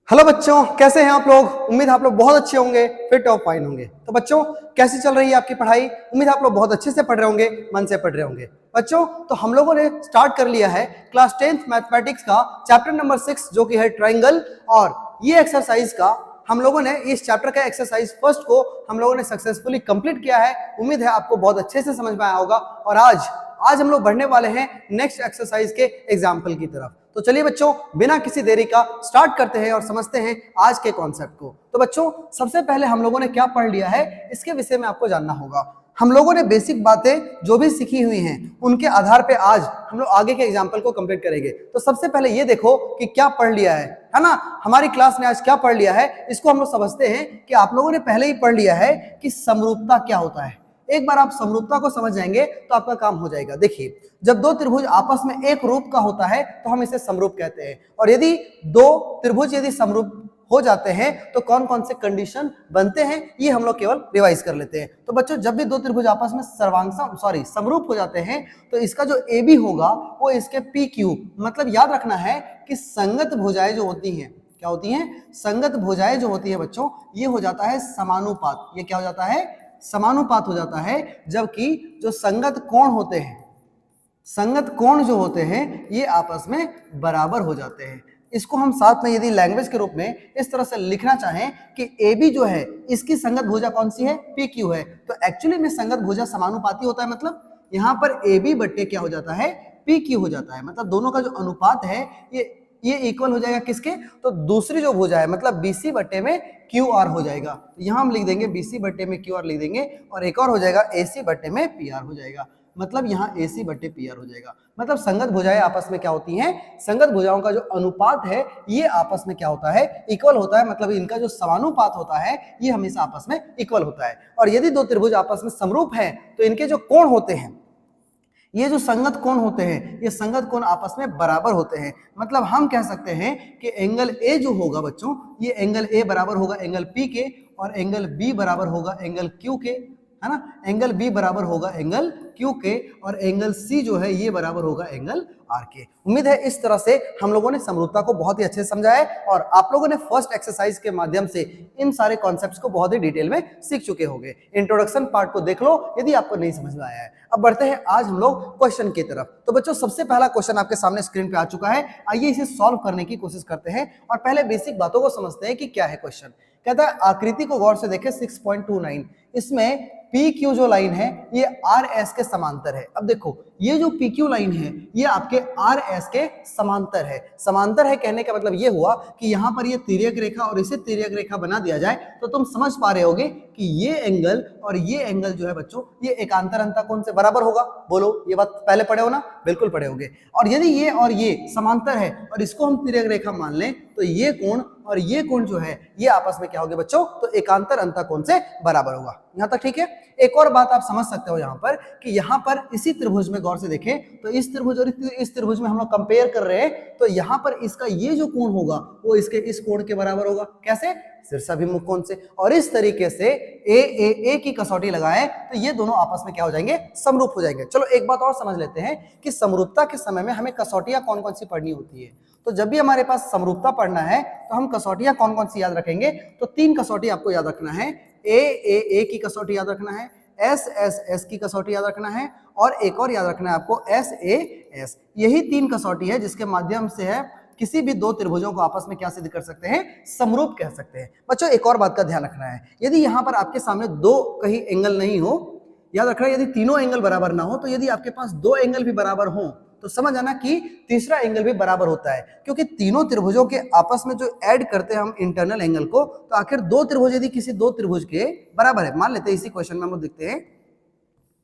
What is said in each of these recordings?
Hello बच्चों, कैसे हैं आप लोग। उम्मीद आप लोग बहुत अच्छे होंगे, फिट और फाइन होंगे। तो बच्चों, कैसी चल रही है आपकी पढ़ाई। उम्मीद आप लोग बहुत अच्छे से पढ़ रहे होंगे, मन से पढ़ रहे होंगे। बच्चों, तो हम लोगों ने स्टार्ट कर लिया है क्लास 10th मैथमेटिक्स का चैप्टर नंबर 6 जो कि है ट्राइंगल। और ये एक्सरसाइज का हम लोगों ने इस चैप्टर का एक्सरसाइज फर्स्ट को हम लोगों ने सक्सेसफुली कंप्लीट किया है। उम्मीद है आपको बहुत अच्छे से समझ में आया होगा। और आज हम लोग बढ़ने वाले हैं नेक्स्ट एक्सरसाइज के एग्जाम्पल की तरफ। तो चलिए बच्चों, बिना किसी देरी का स्टार्ट करते हैं और समझते हैं आज के कॉन्सेप्ट को। तो बच्चों, सबसे पहले हम लोगों ने क्या पढ़ लिया है इसके विषय में आपको जानना होगा। हम लोगों ने बेसिक बातें जो भी सीखी हुई हैं उनके आधार पे आज हम लोग आगे के एग्जाम्पल को कंप्लीट करेंगे। तो सबसे पहले ये देखो कि क्या पढ़ लिया है ना। हमारी क्लास ने आज क्या पढ़ लिया है इसको हम लोग समझते हैं कि आप लोगों ने पहले ही पढ़ लिया है कि समरूपता क्या होता है। एक बार आप समरूपता को समझ जाएंगे तो आपका काम हो जाएगा। देखिए, जब दो त्रिभुज आपस में एक रूप का होता है तो हम इसे समरूप कहते हैं। और यदि दो त्रिभुज यदि समरूप हो जाते हैं तो कौन कौन से कंडीशन बनते हैं ये हम लोग केवल रिवाइज कर लेते हैं। तो बच्चों, जब भी दो त्रिभुज आपस में समरूप हो जाते हैं तो इसका जो ए बी होगा वो इसके पी क्यू, मतलब याद रखना है कि संगत भुजाएं जो होती हैं, क्या होती हैं, संगत भुजाएं जो होती है बच्चों, ये हो जाता है समानुपात। ये क्या हो जाता है, समानुपात हो जाता है। जबकि जो संगत कोण होते हैं, संगत कोण जो होते हैं ये आपस में बराबर हो जाते हैं। इसको हम साथ में यदि लैंग्वेज के रूप में इस तरह से लिखना चाहें कि ए बी जो है इसकी संगत भुजा कौन सी है, पी क्यू है। तो एक्चुअली में संगत भुजा समानुपाती होता है, मतलब यहाँ पर ए बी बट्टे क्या हो जाता है, पी क्यू हो जाता है। मतलब दोनों का जो अनुपात है ये इक्वल हो जाएगा किसके, तो दूसरी जो भुजा है मतलब बीसी बट्टे में क्यू आर हो जाएगा। तो यहाँ हम लिख देंगे बीसी बट्टे में क्यू आर लिख देंगे, और एक और हो जाएगा एसी बट्टे में पी आर हो जाएगा। मतलब यहाँ AC बट्टे PR हो जाएगा। मतलब संगत भुजाएं आपस में क्या होती हैं, संगत भुजाओं का जो अनुपात है ये आपस में क्या होता है, इक्वल होता है। मतलब इनका जो समानुपात होता है ये हमेशा आपस में इक्वल होता है। और यदि दो त्रिभुज आपस में समरूप हैं तो इनके जो कोण होते हैं, ये जो संगत कोण होते हैं, ये संगत कोण आपस में बराबर होते हैं। मतलब हम कह सकते हैं कि एंगल ए जो होगा बच्चों, ये एंगल ए बराबर होगा एंगल P के, और एंगल B बराबर होगा एंगल Q के, है ना। एंगल B बराबर होगा एंगल Q के, और एंगल C जो है ये बराबर होगा एंगल R के। उम्मीद है इस तरह से हम लोगों ने समरूपता को बहुत ही अच्छे से समझा है, और आप लोगों ने फर्स्ट एक्सरसाइज के माध्यम से इन सारे कॉन्सेप्ट्स को बहुत ही डिटेल में सीख चुके होंगे। इंट्रोडक्शन पार्ट को देख लो यदि आपको नहीं समझ में आया है। अब बढ़ते हैं आज हम लोग क्वेश्चन की तरफ। तो बच्चों, सबसे पहला क्वेश्चन आपके सामने स्क्रीन पे आ चुका है। आइए इसे सॉल्व करने की कोशिश करते हैं, और पहले बेसिक बातों को समझते हैं कि क्या है क्वेश्चन। कहता है आकृति को गौर से देखें 6.29, इसमें पी क्यू जो लाइन है ये आर एस के समांतर है। अब देखो, ये जो पी क्यू लाइन है ये आपके आर एस के समांतर है। समांतर है कहने का मतलब ये हुआ कि यहाँ पर ये तिर्यक रेखा और इसे तिर्यक रेखा बना दिया जाए तो तुम समझ पा रहे होगे कि ये एंगल और ये एंगल जो है बच्चों ये एकांतर अंतःकोण से बराबर होगा। बोलो, ये बात पहले पढ़े हो ना, बिल्कुल पढ़े होगे। और यदि ये और ये समांतर है और इसको हम तिर्यक रेखा मान लें तो ये कोण और ये कोण जो है ये आपस में क्या होगा बच्चों, तो एकांतर अंतःकोण से बराबर होगा। यहां तक ठीक है। एक और बात आप समझ सकते हो यहाँ पर कि यहाँ पर इसी त्रिभुज में गौर से देखें तो इस त्रिभुज और इस त्रिभुज में हम लोग कंपेयर कर रहे हैं, तो यहाँ पर इसका ये जो कोण होगा वो इसके इस कोण के बराबर होगा। कैसे, शीर्षाभिमुख कोण से। और इस तरीके से ए की कसौटी लगाएं तो ये दोनों आपस में क्या हो जाएंगे, समरूप हो जाएंगे। चलो एक बात और समझ लेते हैं कि समरूपता के समय में हमें कसौटियां कौन कौन सी पढ़नी होती है। तो जब भी हमारे पास समरूपता पढ़ना है तो हम कसौटियां कौन कौन सी याद रखेंगे, तो 3 कसौटी आपको याद रखना है। ए की कसौटी याद रखना है, एस की कसौटी याद रखना है, और एक और याद रखना है आपको एस। यही 3 कसौटी है जिसके माध्यम से है किसी भी दो त्रिभुजों को आपस में क्या सिद्ध कर सकते हैं, समरूप कह सकते हैं। बच्चों, एक और बात का ध्यान रखना है, यदि यहाँ पर आपके सामने दो कहीं एंगल नहीं हो, याद रखना यदि तीनों एंगल बराबर ना हो, तो यदि आपके पास 2 एंगल भी बराबर हो तो समझ आना कि तीसरा एंगल भी बराबर होता है। क्योंकि तीनों त्रिभुजों के आपस में जो ऐड करते हैं हम इंटरनल एंगल को, तो आखिर दो त्रिभुज यदि किसी दो त्रिभुज के बराबर है, मान लेते हैं इसी क्वेश्चन में हम लोग देखते हैं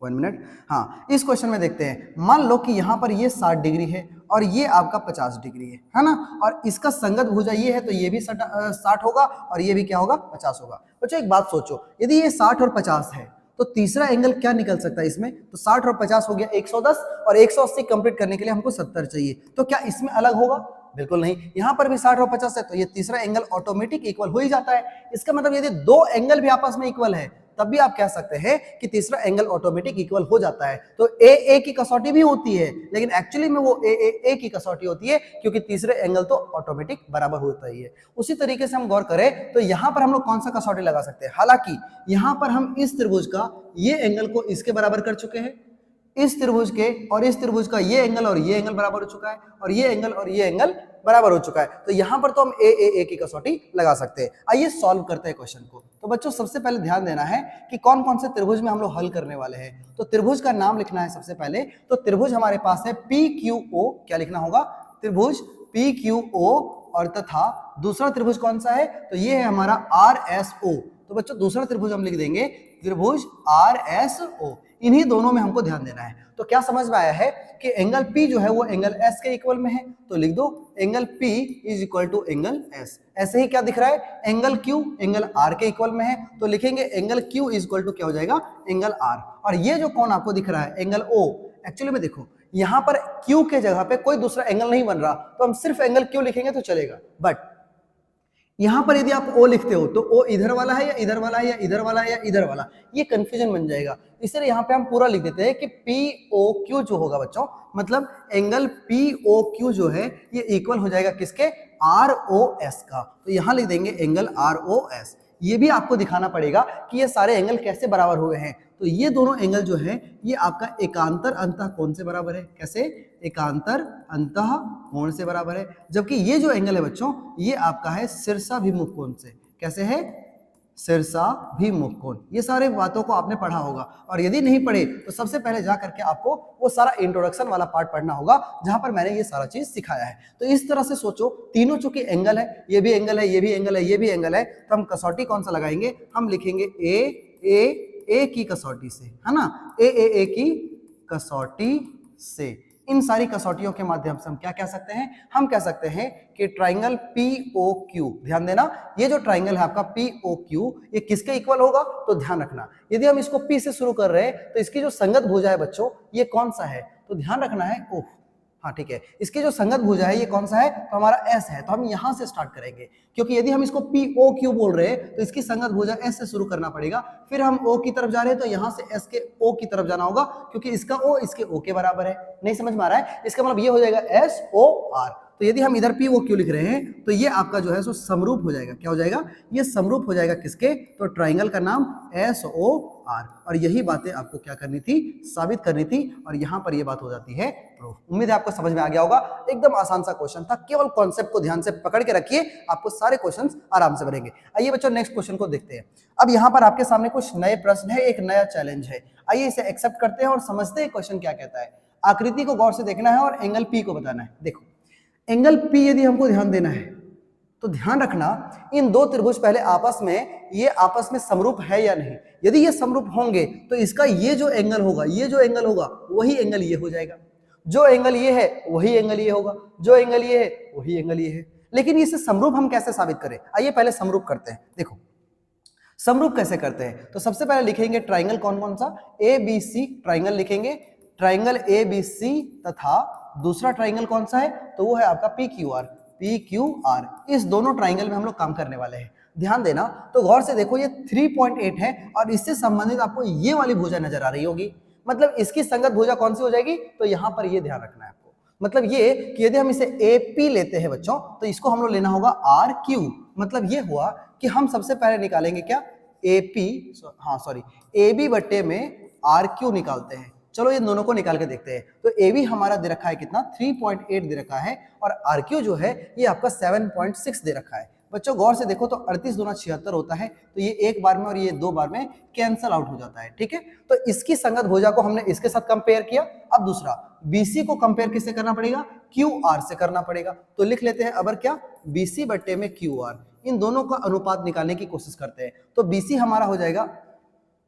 1 मिनट। हाँ, इस क्वेश्चन में देखते हैं, मान लो कि यहाँ पर ये 60 डिग्री है और ये आपका 50 डिग्री है ना। और इसका संगत भुजा ये है तो ये भी 60 होगा और ये भी क्या होगा, 50 होगा। बच्चों एक बात सोचो, यदि ये 60 और 50 है तो तीसरा एंगल क्या निकल सकता है इसमें, तो 60 और 50 हो गया 110, और 180 कंप्लीट करने के लिए हमको 70 चाहिए। तो क्या इसमें अलग होगा, बिल्कुल नहीं। यहाँ पर भी 60 और 50 है तो ये तीसरा एंगल ऑटोमेटिक इक्वल हो ही जाता है। इसका मतलब यदि दो एंगल भी आपस में इक्वल है तब भी आप कह सकते हैं कि तीसरा एंगल ऑटोमेटिक इक्वल हो जाता है। तो ए की कसौटी भी होती है, लेकिन एक्चुअली में वो ए की कसौटी होती है, क्योंकि तीसरे एंगल तो ऑटोमेटिक बराबर होता ही है। उसी तरीके से हम गौर करें तो यहां पर हम लोग कौन सा कसौटी लगा सकते हैं, हालांकि यहां पर हम इस त्रिभुज का ये एंगल को इसके बराबर कर चुके हैं, इस त्रिभुज के और इस त्रिभुज का ये एंगल और ये एंगल बराबर हो चुका है, और ये एंगल और ये एंगल बराबर हो चुका है। तो यहां पर तो हम ए की कसौटी लगा सकते हैं। आइए सॉल्व करते हैं क्वेश्चन को। तो बच्चों सबसे पहले ध्यान देना है कि कौन कौन से त्रिभुज में हम लोग हल करने वाले हैं। तो त्रिभुज का नाम लिखना है सबसे पहले। तो त्रिभुज हमारे पास है PQO, क्या लिखना होगा, त्रिभुज PQO, और तथा दूसरा त्रिभुज कौन सा है, तो ये है हमारा RSO। तो बच्चों दूसरा त्रिभुज हम लिख देंगे त्रिभुज RSO। इन्हीं दोनों में हमको ध्यान देना है। तो क्या समझ में आया है कि एंगल P जो है वो एंगल S के इक्वल में है, तो लिख दो angle P is equal to angle S। ऐसे ही क्या दिख रहा है, एंगल Q एंगल R के इक्वल में है, तो लिखेंगे angle Q is equal to क्या हो जाएगा, एंगल R। और ये जो कोण आपको दिख रहा है एंगल O, एक्चुअली में देखो यहां पर Q के जगह पे कोई दूसरा एंगल नहीं बन रहा, तो हम सिर्फ एंगल Q लिखेंगे तो चलेगा। बट यहां पर यदि आप O लिखते हो तो O इधर वाला है या इधर वाला है या इधर वाला है या इधर वाला, ये कंफ्यूजन बन जाएगा। इसलिए यहां पे हम पूरा लिख देते हैं कि POQ जो होगा बच्चों, मतलब एंगल POQ जो है ये इक्वल हो जाएगा किसके, ROS का। तो यहां लिख देंगे एंगल ROS। ये भी आपको दिखाना पड़ेगा कि ये सारे एंगल कैसे बराबर हुए हैं। तो ये दोनों एंगल जो है ये आपका एकांतर अंतः कोण से बराबर है। कैसे, एकांतर अंतः कोण से बराबर है। जबकि ये जो एंगल है बच्चों ये आपका है शीर्षाभिमुख कोण से। कैसे है, शीर्षाभिमुख कोण। ये सारे बातों को आपने पढ़ा होगा, और यदि नहीं पढ़े तो सबसे पहले जा करके आपको वो सारा इंट्रोडक्शन वाला पार्ट पढ़ना होगा जहां पर मैंने ये सारा चीज सिखाया है। तो इस तरह से सोचो, तीनों चूंकि एंगल है, ये भी एंगल है, ये भी एंगल है, ये भी एंगल है, तो हम कसौटी कौन सा लगाएंगे, हम लिखेंगे ए की कसौटी से, है ना, ए की कसौटी से। इन सारी कसौटियों के माध्यम से हम क्या कह सकते हैं, हम कह सकते हैं कि ट्राइंगल POQ, ध्यान देना ये जो ट्राइंगल है आपका POQ ये किसके इक्वल होगा, तो ध्यान रखना यदि हम इसको P से शुरू कर रहे हैं तो इसकी जो संगत भुजा है बच्चों ये कौन सा है, तो ध्यान रखना है ओह हाँ ठीक है, इसकी जो संगत भुजा है ये कौन सा है, तो हमारा S है। तो हम यहां से स्टार्ट करेंगे, क्योंकि यदि हम इसको POQ बोल रहे हैं तो इसकी संगत भुजा S से शुरू करना पड़ेगा। फिर हम O की तरफ जा रहे हैं तो यहां से S के O की तरफ जाना होगा, क्योंकि इसका O इसके O के बराबर है। नहीं समझ में आ रहा है, इसका मतलब ये हो जाएगा SOR। तो यदि हम इधर POQ लिख रहे हैं तो ये आपका जो है सो समरूप हो जाएगा। क्या हो जाएगा, ये समरूप हो जाएगा किसके, तो ट्राइंगल का नाम SOR। और यही बातें आपको क्या करनी थी, साबित करनी थी, और यहां पर ये बात हो जाती है प्रूफ। उम्मीद है आपको समझ में आ गया होगा। एकदम आसान सा क्वेश्चन था, केवल कॉन्सेप्ट को ध्यान से पकड़ के रखिए, आपको सारे क्वेश्चंस आराम से बनेंगे। आइए बच्चों नेक्स्ट क्वेश्चन को देखते हैं। अब यहाँ पर आपके सामने कुछ नए प्रश्न है, एक नया चैलेंज है। आइए इसे एक्सेप्ट करते हैं और समझते हैं क्वेश्चन क्या कहता है। आकृति को गौर से देखना है और एंगल P को बताना है। देखो एंगल P यदि हमको ध्यान देना है तो ध्यान रखना इन दो त्रिभुज पहले आपस में ये आपस में समरूप है या नहीं। यदि ये समरूप होंगे तो इसका ये जो एंगल होगा, ये जो एंगल होगा वही एंगल ये हो जाएगा, जो एंगल ये है वही एंगल ये होगा, जो एंगल ये है वही एंगल ये है। लेकिन इसे समरूप हम कैसे साबित करें, आइए पहले समरूप करते हैं। देखो समरूप कैसे करते हैं, तो सबसे पहले लिखेंगे ट्राइंगल कौन कौन सा, ABC ट्राइंगल लिखेंगे, ट्राइंगल ABC, तथा दूसरा ट्राइंगल कौन सा है, तो वो है आपका PQR। इस दोनों ट्राइंगल में हम लोग काम करने वाले हैं। ध्यान देना, तो गौर से देखो ये 3.8 है और इससे संबंधित आपको ये वाली भुजा नजर आ रही होगी, मतलब इसकी संगत भुजा कौन सी हो जाएगी, तो यहां पर ये ध्यान रखना है आपको। मतलब ये कि यदि हम इसे AP लेते हैं बच्चों तो इसको हम लोग लेना होगा RQ। मतलब ये हुआ कि हम सबसे पहले निकालेंगे क्या, AB बट्टे में RQ निकालते हैं। चलो ये दोनों को निकाल के देखते हैं। तो AB हमारा दे रखा है कितना, 3.8 दे रखा है, और RQ जो है ये आपका 7.6 दे रखा है। बच्चों गौर से देखो तो 38 दूना 76 होता है, तो ये एक बार में और ये दो बार में कैंसल आउट हो जाता है। ठीक है, तो इसकी संगत भुजा को हमने इसके साथ कंपेयर किया। अब दूसरा BC को कंपेयर किससे करना पड़ेगा, QR से करना पड़ेगा। तो लिख लेते हैं अबर क्या, BC बट्टे में QR। इन दोनों का अनुपात निकालने की कोशिश करते हैं। तो BC हमारा हो जाएगा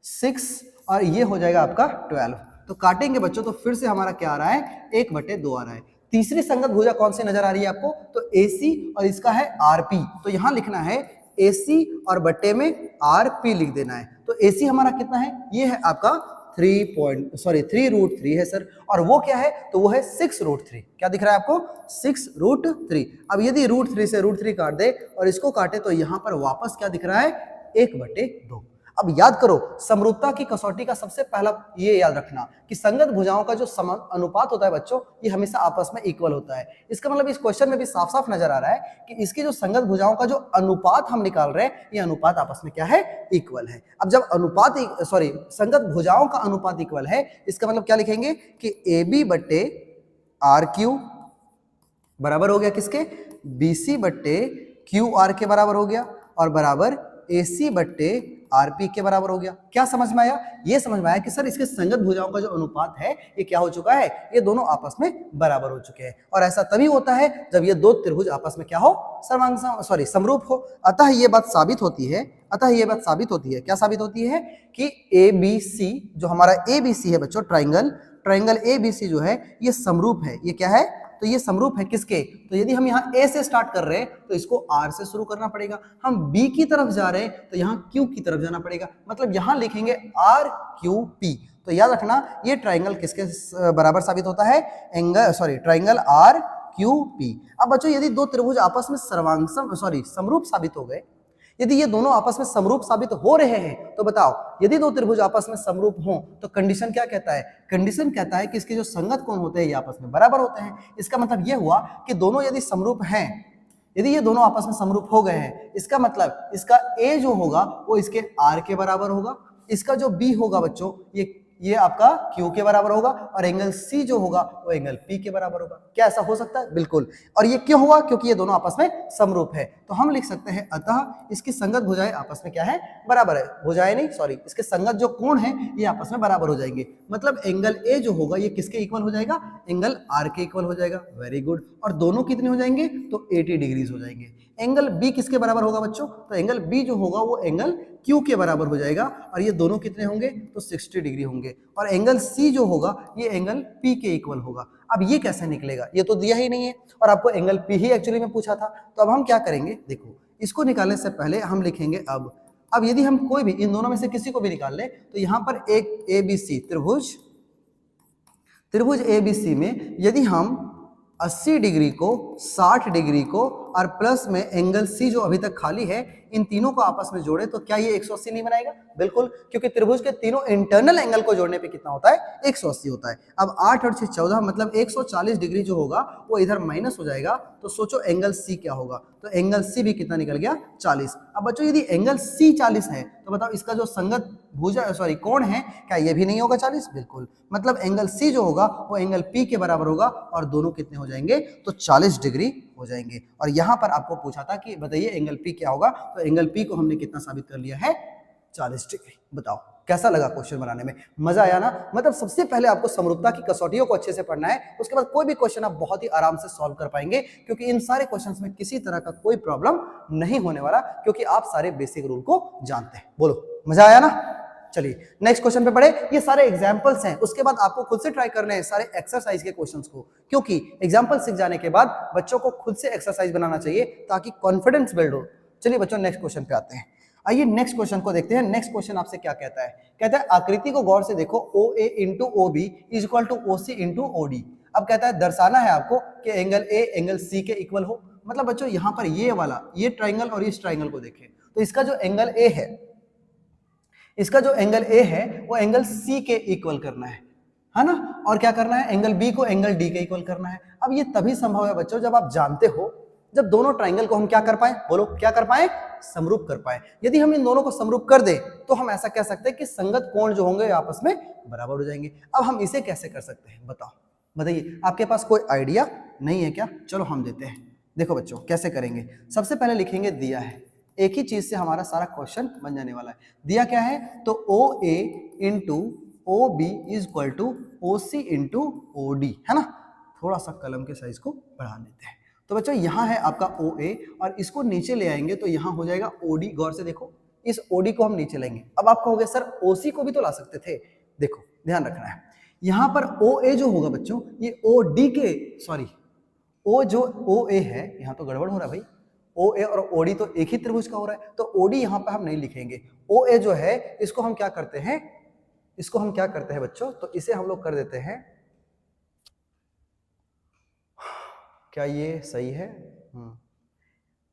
6 और ये हो जाएगा आपका 12। तो काटेंगे बच्चों तो फिर से हमारा क्या आ रहा है, 1/2 आ रहा है। तीसरी संगत भुजा कौन सी नजर आ रही है आपको, तो AC और इसका है RP। तो यहां लिखना है AC और बट्टे में RP लिख देना है। तो AC हमारा कितना है, ये है आपका 3√3 है सर, और वो क्या है, तो वो है 6√3। क्या दिख रहा है आपको, 6√3। अब यदि √3 से √3 काट दे और इसको काटे तो यहां पर वापस क्या दिख रहा है, 1/2। अब याद करो, समरूपता की कसौटी का सबसे पहला ये याद रखना कि संगत भुजाओं का जो अनुपात होता है बच्चों, ये हमेशा आपस में इक्वल होता है। इसका मतलब इस क्वेश्चन में भी साफ साफ नजर आ रहा है कि इसकी जो संगत भुजाओं का जो अनुपात हम निकाल रहे हैं, ये अनुपात आपस में क्या है, इक्वल है। अब जब संगत भुजाओं का अनुपात इक्वल है, इसका मतलब क्या लिखेंगे कि AB बट्टे RQ बराबर हो गया किसके, BC बट्टे QR के बराबर हो गया, और बराबर AC बट्टे RP के बराबर हो गया। क्या समझ में आया? ये समझ में आया कि सर इसके संगत भुजाओं का जो अनुपात है ये क्या हो चुका है, ये दोनों आपस में बराबर हो चुके हैं। और ऐसा तभी होता है जब ये दो त्रिभुज आपस में क्या हो, समरूप हो। अतः ये बात साबित होती है, क्या साबित होती है कि ABC, जो हमारा ABC है बच्चों, ट्राइंगल ABC जो है ये समरूप है। ये क्या है, तो ये समरूप है किसके, तो यदि हम यहाँ A से स्टार्ट कर रहे हैं तो इसको R से शुरू करना पड़ेगा, हम B की तरफ जा रहे हैं तो यहाँ Q की तरफ जाना पड़ेगा, मतलब यहाँ लिखेंगे RQP। तो याद रखना ये ट्राइंगल किसके बराबर साबित होता है, ट्राइंगल RQP। अब बच्चों यदि दो त्रिभुज आपस में समरूप साबित हो गए, यदि ये दोनों आपस में समरूप साबित हो रहे हैं, तो बताओ यदि दो त्रिभुज आपस में समरूप हों तो कंडीशन क्या कहता है, कंडीशन कहता है कि इसके जो संगत कोण होते हैं ये आपस में बराबर होते हैं। इसका मतलब ये हुआ कि दोनों यदि समरूप हैं, यदि ये दोनों आपस में समरूप हो गए हैं, इसका मतलब इसका A जो होगा वो इसके R के बराबर होगा, इसका जो B होगा बच्चों ये आपका Q के बराबर होगा, और एंगल C जो होगा वो एंगल P के बराबर होगा। क्या ऐसा हो सकता है? बिल्कुल। और ये क्यों हुआ? क्योंकि ये दोनों आपस में समरूप है। तो हम लिख सकते हैं अतः इसकी संगत भुजाएं आपस में क्या है, बराबर है। भुजाएं नहीं, इसके संगत जो कोण है ये आपस में बराबर हो जाएंगे। मतलब एंगल A जो होगा ये किसके इक्वल हो जाएगा, एंगल R के इक्वल हो जाएगा। Very good. और दोनों कितने हो जाएंगे, तो 80 डिग्रीज हो जाएंगे। एंगल B किसके बराबर होगा बच्चों, तो एंगल B जो होगा वो एंगल Q के बराबर हो जाएगा, और ये दोनों कितने होंगे, तो 60 डिग्री होंगे। और एंगल C जो होगा ये एंगल P के इक्वल होगा। अब ये कैसे निकलेगा, ये तो दिया ही नहीं है, और आपको एंगल P ही एक्चुअली में पूछा था। तो अब हम क्या करेंगे, देखो इसको निकालने से पहले हम लिखेंगे अब यदि हम कोई भी इन दोनों में से किसी को भी निकाल ले, तो यहां पर एक ABC त्रिभुज ABC में यदि हम 80 डिग्री को, 60 डिग्री को और प्लस में एंगल C जो अभी तक खाली है, इन तीनों को आपस में जोड़े तो क्या ये 180 नहीं बनाएगा? बिल्कुल, क्योंकि त्रिभुज के तीनों इंटरनल एंगल को जोड़ने पे कितना होता है, 180 होता है। अब 8 और 6 14, मतलब 140 डिग्री जो होगा वो इधर माइनस हो जाएगा। तो सोचो एंगल C क्या होगा, तो एंगल C भी कितना निकल गया, 40। अब बच्चों यदि एंगल C 40 है तो बताओ इसका जो संगत कोण है, क्या ये भी नहीं होगा 40? बिल्कुल। मतलब एंगल C जो होगा वो एंगल P के बराबर होगा, और दोनों कितने हो जाएंगे, तो 40 डिग्री हो जाएंगे। और यहां पर आपको पूछा था कि बताइए एंगल P क्या होगा, तो एंगल P को हमने कितना साबित कर लिया है, 40 डिग्री। बताओ कैसा लगा क्वेश्चन बनाने में, मजा आया ना? मतलब सबसे पहले आपको समरूपता की कसौटियों को अच्छे से पढ़ना है, उसके बाद कोई भी क्वेश्चन आप बहुत ही आराम से सॉल्व कर पाएंगे, क्योंकि इन सारे क्वेश्चंस में किसी तरह का कोई प्रॉब्लम नहीं होने वाला, क्योंकि आप सारे बेसिक रूल को जानते हैं। बोलो मजा आया ना? चलिए नेक्स्ट क्वेश्चन पे पढ़े। ये सारे एग्जांपल्स हैं, उसके बाद आपको खुद से ट्राई करने हैं सारे एक्सरसाइज के क्वेश्चंस को, क्योंकि एग्जांपल सीख जाने के बाद बच्चों को खुद से एक्सरसाइज बनाना चाहिए ताकि कॉन्फिडेंस बिल्ड हो। चलिए बच्चों नेक्स्ट क्वेश्चन पे आते हैं। आइए नेक्स्ट क्वेश्चन को देखते हैं। नेक्स्ट क्वेश्चन आपसे क्या कहता है, कहता है आकृति को गौर से देखो, OA into OB is equal to OC into OD। अब कहता है दर्शाना है आपको कि एंगल A एंगल C के इक्वल हो। मतलब बच्चों यहां पर ये वाला ये ट्राइंगल और इस ट्राइंगल को देखें, तो इसका जो एंगल A है, इसका जो एंगल A है वो एंगल C के इक्वल करना है ना? और क्या करना है, एंगल B को एंगल D के इक्वल करना है। अब ये तभी संभव है बच्चों जब आप जानते हो, जब दोनों ट्राइंगल को हम क्या कर पाए, बोलो क्या कर पाए, समरूप कर पाए। यदि हम इन दोनों को समरूप कर दे तो हम ऐसा कह सकते हैं कि संगत कोण जो होंगे आपस में बराबर हो जाएंगे। अब हम इसे कैसे कर सकते हैं, बताओ, बताइए, आपके पास कोई आइडिया नहीं है क्या? चलो हम देते हैं। देखो बच्चों कैसे करेंगे, सबसे पहले लिखेंगे दिया है, एक ही चीज से हमारा सारा क्वेश्चन बन जाने वाला है। दिया क्या है, तो OA into OB is equal to OC into OD, है ना? थोड़ा सा कलम के साइज को बढ़ा लेते हैं। तो बच्चों यहाँ है आपका OA, और इसको नीचे ले आएंगे तो यहाँ हो जाएगा OD। गौर से देखो, इस OD को हम नीचे लेंगे। अब आप कहोगे सर OC को भी तो ला सकते थे। देखो ध्यान रखना है, यहाँ पर OA जो होगा बच्चों ये OD के O जो OA है, यहाँ तो गड़बड़ हो रहा है भाई, OA और OD तो एक ही त्रिभुज का हो रहा है, तो OD यहाँ पे हम नहीं लिखेंगे। OA जो है इसको हम क्या करते हैं, बच्चों, तो इसे हम लोग कर देते हैं, क्या ये सही है?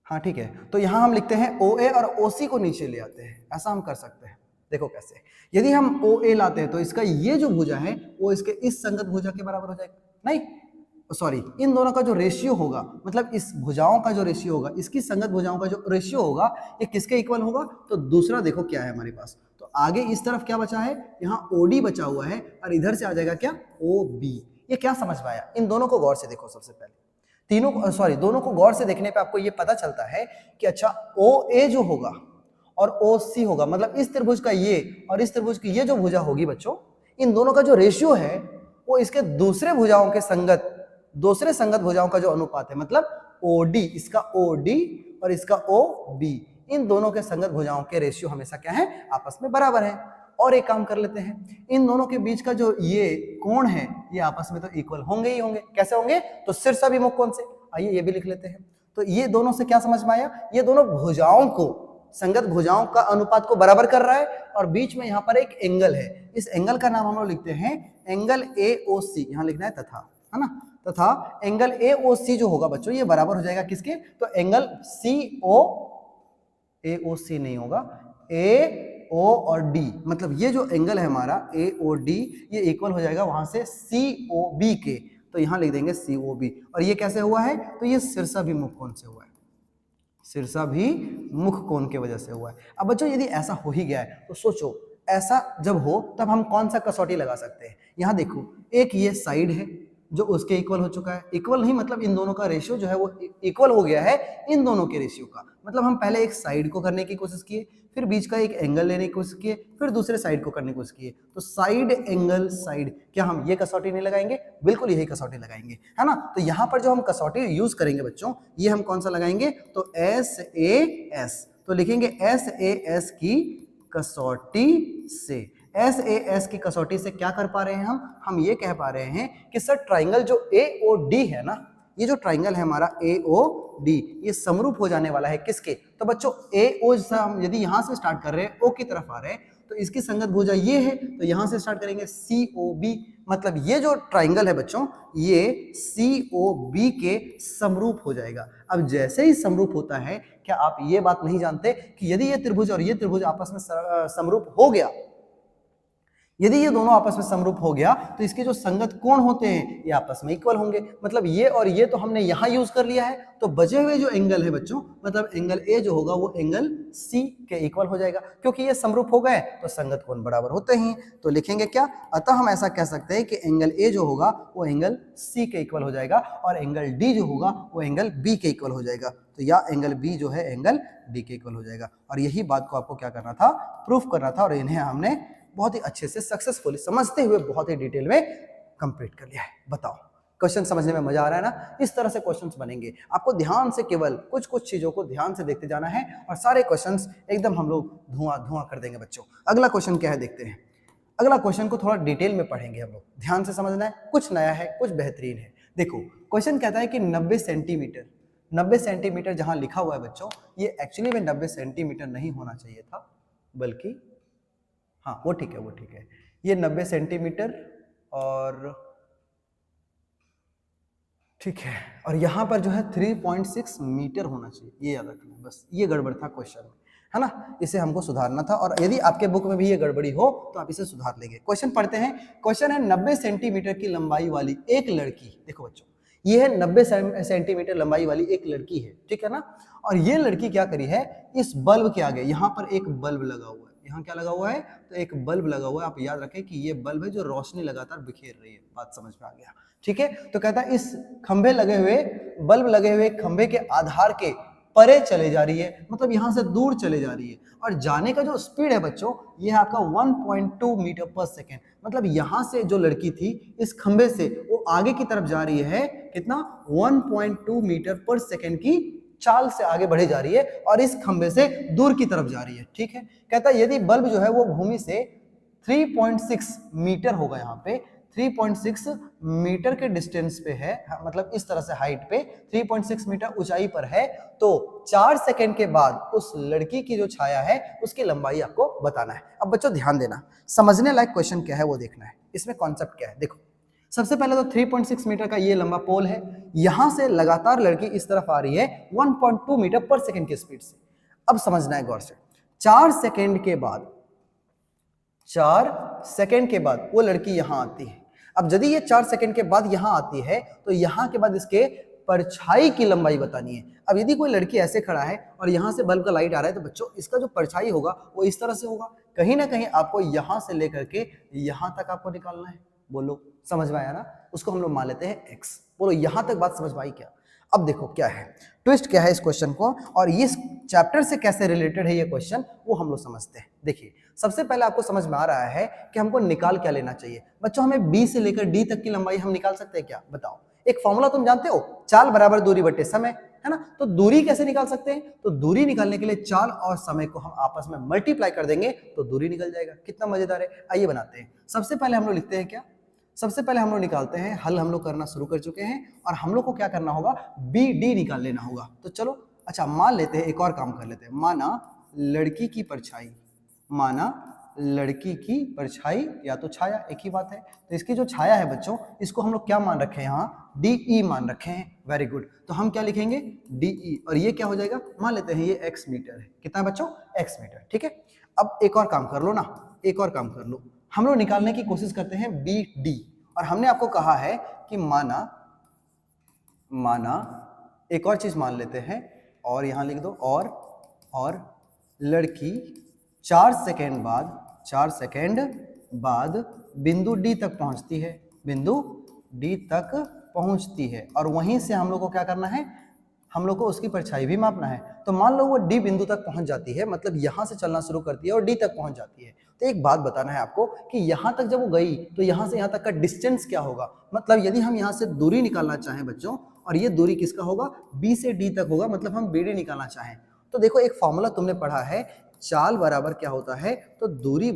हाँ ठीक है। तो यहाँ हम लिखते हैं OA और OC को नीचे ले आते हैं, ऐसा हम कर सकते हैं। देखो कैसे, यदि हम ओ ए लाते हैं तो इसका ये जो भुजा है वो इसके इस संगत भुजा के बराबर हो जाएगा, नहीं सॉरी, इन दोनों का जो रेशियो होगा, मतलब इस भुजाओं का जो रेशियो होगा, इसकी संगत भुजाओं का जो रेशियो होगा, ये किसके इक्वल होगा? तो दूसरा देखो क्या है हमारे पास, तो आगे इस तरफ क्या बचा है, यहाँ ओडी बचा हुआ है और इधर से आ जाएगा क्या, ओ बी। ये क्या समझ में आया? इन दोनों को गौर से देखो, सबसे पहले तीनों सॉरी दोनों को गौर से देखने पे आपको ये पता चलता है कि अच्छा ओ ए जो होगा और ओ सी होगा, मतलब इस त्रिभुज का ये और इस त्रिभुज की ये जो भुजा होगी बच्चों, इन दोनों का जो रेशियो है वो इसके दूसरे भुजाओं के संगत, दूसरे संगत भुजाओं का जो अनुपात है, मतलब ओडी, इसका ओडी और इसका ओ बी, इन दोनों के संगत भुजाओं के रेशियो हमेशा क्या है, आपस में बराबर है। और एक काम कर लेते हैं, इन दोनों के बीच का जो ये कोण है ये आपस में तो इक्वल होंगे ही होंगे। कैसे होंगे? तो शीर्षाभिमुख कोण से। आइए ये भी लिख लेते हैं। तो ये दोनों से क्या समझ में आया, ये दोनों भुजाओं को, संगत भुजाओं का अनुपात को बराबर कर रहा है और बीच में यहाँ पर एक एंगल है, इस एंगल का नाम हम लोग लिखते हैं एंगल AOC, यहाँ लिखना है तथा, है ना, तथा एंगल AOC जो होगा बच्चों ये बराबर हो जाएगा किसके, तो एंगल AOC नहीं होगा, AO और D, मतलब ये जो एंगल है हमारा AOD ये इक्वल हो जाएगा वहां से COB के, तो यहां लिख देंगे COB। और ये कैसे हुआ है, तो ये शीर्षाभिमुख कोण से हुआ है, शीर्षाभिमुख कोण की वजह से हुआ है। अब बच्चों यदि ऐसा हो ही गया है तो सोचो, ऐसा जब हो तब हम कौन सा कसौटी लगा सकते हैं। यहाँ देखो, एक ये साइड है जो उसके इक्वल हो चुका है, इक्वल नहीं मतलब इन दोनों का रेशियो जो है वो इक्वल हो गया है इन दोनों के रेशियो का, मतलब हम पहले एक साइड को करने की कोशिश किए, फिर बीच का एक एंगल लेने की कोशिश किए, फिर दूसरे साइड को करने की कोशिश किए, तो साइड एंगल साइड, क्या हम ये कसौटी नहीं लगाएंगे? बिल्कुल यही कसौटी लगाएंगे, है ना। तो यहाँ पर जो हम कसौटी यूज करेंगे बच्चों, ये हम कौन सा लगाएंगे, तो SAS, तो लिखेंगे SAS की कसौटी से। SAS की कसौटी से क्या कर पा रहे हैं हम ये कह पा रहे हैं कि सर ट्राइंगल जो AOD है ना, ये जो ट्राइंगल है हमारा AOD, ये समरूप हो जाने वाला है किसके, तो बच्चों AO से हम यदि यहां से स्टार्ट कर रहे हैं O की तरफ आ रहे हैं तो इसकी संगत भुजा ये है, तो यहां से स्टार्ट करेंगे COB, मतलब ये जो ट्राइंगल है बच्चों ये COB के समरूप हो जाएगा। अब जैसे ही समरूप होता है, क्या आप ये बात नहीं जानते कि यदि ये त्रिभुज और ये त्रिभुज आपस में समरूप हो गया, यदि ये दोनों आपस में समरूप हो गया तो इसके जो संगत कोण होते हैं ये आपस में इक्वल होंगे, मतलब ये और ये तो हमने यहां यूज कर लिया है, तो बचे हुए जो एंगल है बच्चों, मतलब एंगल A जो होगा वो एंगल C के इक्वल हो जाएगा, क्योंकि ये समरूप हो गए तो संगत कोण बराबर होते हैं। तो लिखेंगे क्या, अतः हम ऐसा कह सकते हैं कि एंगल A जो होगा वो एंगल C के इक्वल हो जाएगा और एंगल D जो होगा वो एंगल B के इक्वल हो जाएगा, तो या एंगल B जो है एंगल D के इक्वल हो जाएगा। और यही बात को आपको क्या करना था, प्रूफ करना था, और इन्हें हमने बहुत ही अच्छे से सक्सेसफुली समझते हुए बहुत ही डिटेल में कंप्लीट कर लिया है। बताओ क्वेश्चन समझने में मजा आ रहा है ना? इस तरह से क्वेश्चंस बनेंगे, आपको ध्यान से केवल कुछ कुछ चीजों को ध्यान से देखते जाना है और सारे क्वेश्चंस एकदम हम लोग धुआं कर देंगे बच्चों। अगला क्वेश्चन क्या है देखते हैं। अगला क्वेश्चन को थोड़ा डिटेल में पढ़ेंगे हम लोग, ध्यान से समझना है, कुछ नया है कुछ बेहतरीन है। देखो क्वेश्चन कहता है कि 90 सेंटीमीटर जहां लिखा हुआ है बच्चों, ये एक्चुअली में 90 सेंटीमीटर नहीं होना चाहिए था, बल्कि हाँ वो ठीक है, ये 90 सेंटीमीटर और ठीक है, और यहाँ पर जो है 3.6 मीटर होना चाहिए, ये याद रखना, बस ये गड़बड़ था क्वेश्चन में, है ना, इसे हमको सुधारना था। और यदि आपके बुक में भी ये गड़बड़ी हो तो आप इसे सुधार लेंगे। क्वेश्चन पढ़ते हैं। क्वेश्चन है 90 सेंटीमीटर की लंबाई वाली एक लड़की, देखो बच्चों ये है 90 सेंटीमीटर लंबाई वाली एक लड़की है, ठीक है ना, और ये लड़की क्या करी है, इस बल्ब के आगे, यहाँ पर एक बल्ब लगा हुआ है, यहाँ क्या लगा हुआ है, तो एक बल्ब लगा हुआ है। आप याद रखें कि ये बल्ब है जो रोशनी लगातार बिखेर रही है, बात समझ में आ गया, ठीक है। तो कहता है इस खंभे लगे हुए, बल्ब लगे हुए खंभे के आधार के परे चले जा रही है, मतलब यहां से दूर चले जा रही है, और जाने का जो स्पीड है बच्चों ये है आपका 1.2 मीटर पर सेकेंड, मतलब यहां से जो लड़की थी इस खंभे से वो आगे की तरफ जा रही है, कितना, 1.2 मीटर पर सेकेंड की चाल से आगे बढ़े जा रही है और इस खंभे से दूर की तरफ जा रही है, ठीक है। कहता है यदि बल्ब जो है वो भूमि से 3.6 मीटर होगा, यहाँ पे 3.6 मीटर के डिस्टेंस पे है, मतलब इस तरह से हाइट पे 3.6 मीटर ऊंचाई पर है, तो 4 सेकंड के बाद उस लड़की की जो छाया है उसकी लंबाई आपको बताना है। अब बच्चों ध्यान देना, समझने लायक क्वेश्चन क्या है वो देखना है, इसमें कॉन्सेप्ट क्या है। देखो सबसे पहले तो 3.6 मीटर का ये लंबा पोल है, यहां से लगातार लड़की इस तरफ आ रही है 1.2 मीटर पर सेकंड की स्पीड से। अब समझना है गौर से, 4 सेकंड के बाद 4 सेकंड के बाद वो लड़की यहां आती है। अब यदि ये 4 सेकंड के बाद यहां आती है तो यहां के बाद इसके परछाई की लंबाई बतानी है। अब यदि कोई लड़की ऐसे खड़ा है और यहां से बल्ब का लाइट आ रहा है तो बच्चों इसका जो परछाई होगा वो इस तरह से होगा। कहीं ना कहीं आपको यहां से लेकर के यहां तक आपको निकालना है। बोलो समझ में आया ना? उसको हम लोग मान लेते हैं x। बोलो यहां तक बात समझ में आई क्या? अब देखो क्या है ट्विस्ट, क्या है इस क्वेश्चन को और इस चैप्टर से कैसे रिलेटेड है ये क्वेश्चन, वो हम लोग समझते हैं। देखिए सबसे पहले आपको समझ में आ रहा है कि हमको निकाल क्या लेना चाहिए। बच्चों हमें b से लेकर d तक की लंबाई हम निकाल सकते हैं क्या? बताओ। एक फॉर्मूला तुम जानते हो, चाल बराबर दूरी बटे समय, है ना? तो दूरी कैसे निकाल सकते हैं? तो दूरी निकालने के लिए चाल और समय को हम आपस में मल्टीप्लाई कर देंगे तो दूरी निकल जाएगा। कितना मजेदार है। आइए बनाते हैं। सबसे पहले हम लोग लिखते हैं क्या, सबसे पहले हम लोग निकालते हैं, हल हम लोग करना शुरू कर चुके हैं और हम लोग को क्या करना होगा, बी डी निकाल लेना होगा। तो चलो अच्छा मान लेते हैं, एक और काम कर लेते हैं। माना लड़की की परछाई, माना लड़की की परछाई या तो छाया, एक ही बात है। तो इसकी जो छाया है बच्चों, इसको हम लोग क्या मान रखे हैं, यहाँ डी ई मान रखे हैं। Very good. तो हम क्या लिखेंगे, डी ई, और ये क्या हो जाएगा, मान लेते हैं ये एक्स मीटर है। कितना है बच्चों, एक्स मीटर। ठीक है। अब एक और काम कर लो ना, एक और काम कर लो। हम लोग निकालने की कोशिश करते हैं बी डी, और हमने आपको कहा है कि माना एक और चीज मान लेते हैं और यहां लिख दो, और लड़की 4 सेकेंड बाद बिंदु डी तक पहुंचती है, बिंदु डी तक पहुंचती है, और वहीं से हम लोग को क्या करना है, हम लोग को उसकी परछाई भी मापना है। तो मान लो वो डी बिंदु तक पहुंच जाती है, मतलब यहां से चलना शुरू करती है और डी तक पहुंच जाती है। तो एक बात बताना है आपको कि यहां तक जब वो गई तो यहां से यहां तक का डिस्टेंस क्या होगा। मतलब यदि हम यहां से दूरी निकालना चाहें बच्चों, और ये दूरी किसका होगा, बी से डी तक होगा, मतलब हम बी डी निकालना चाहें तो देखो एक फॉर्मूला तुमने पढ़ा है, चाल बराबर क्या होता है, तो दूरी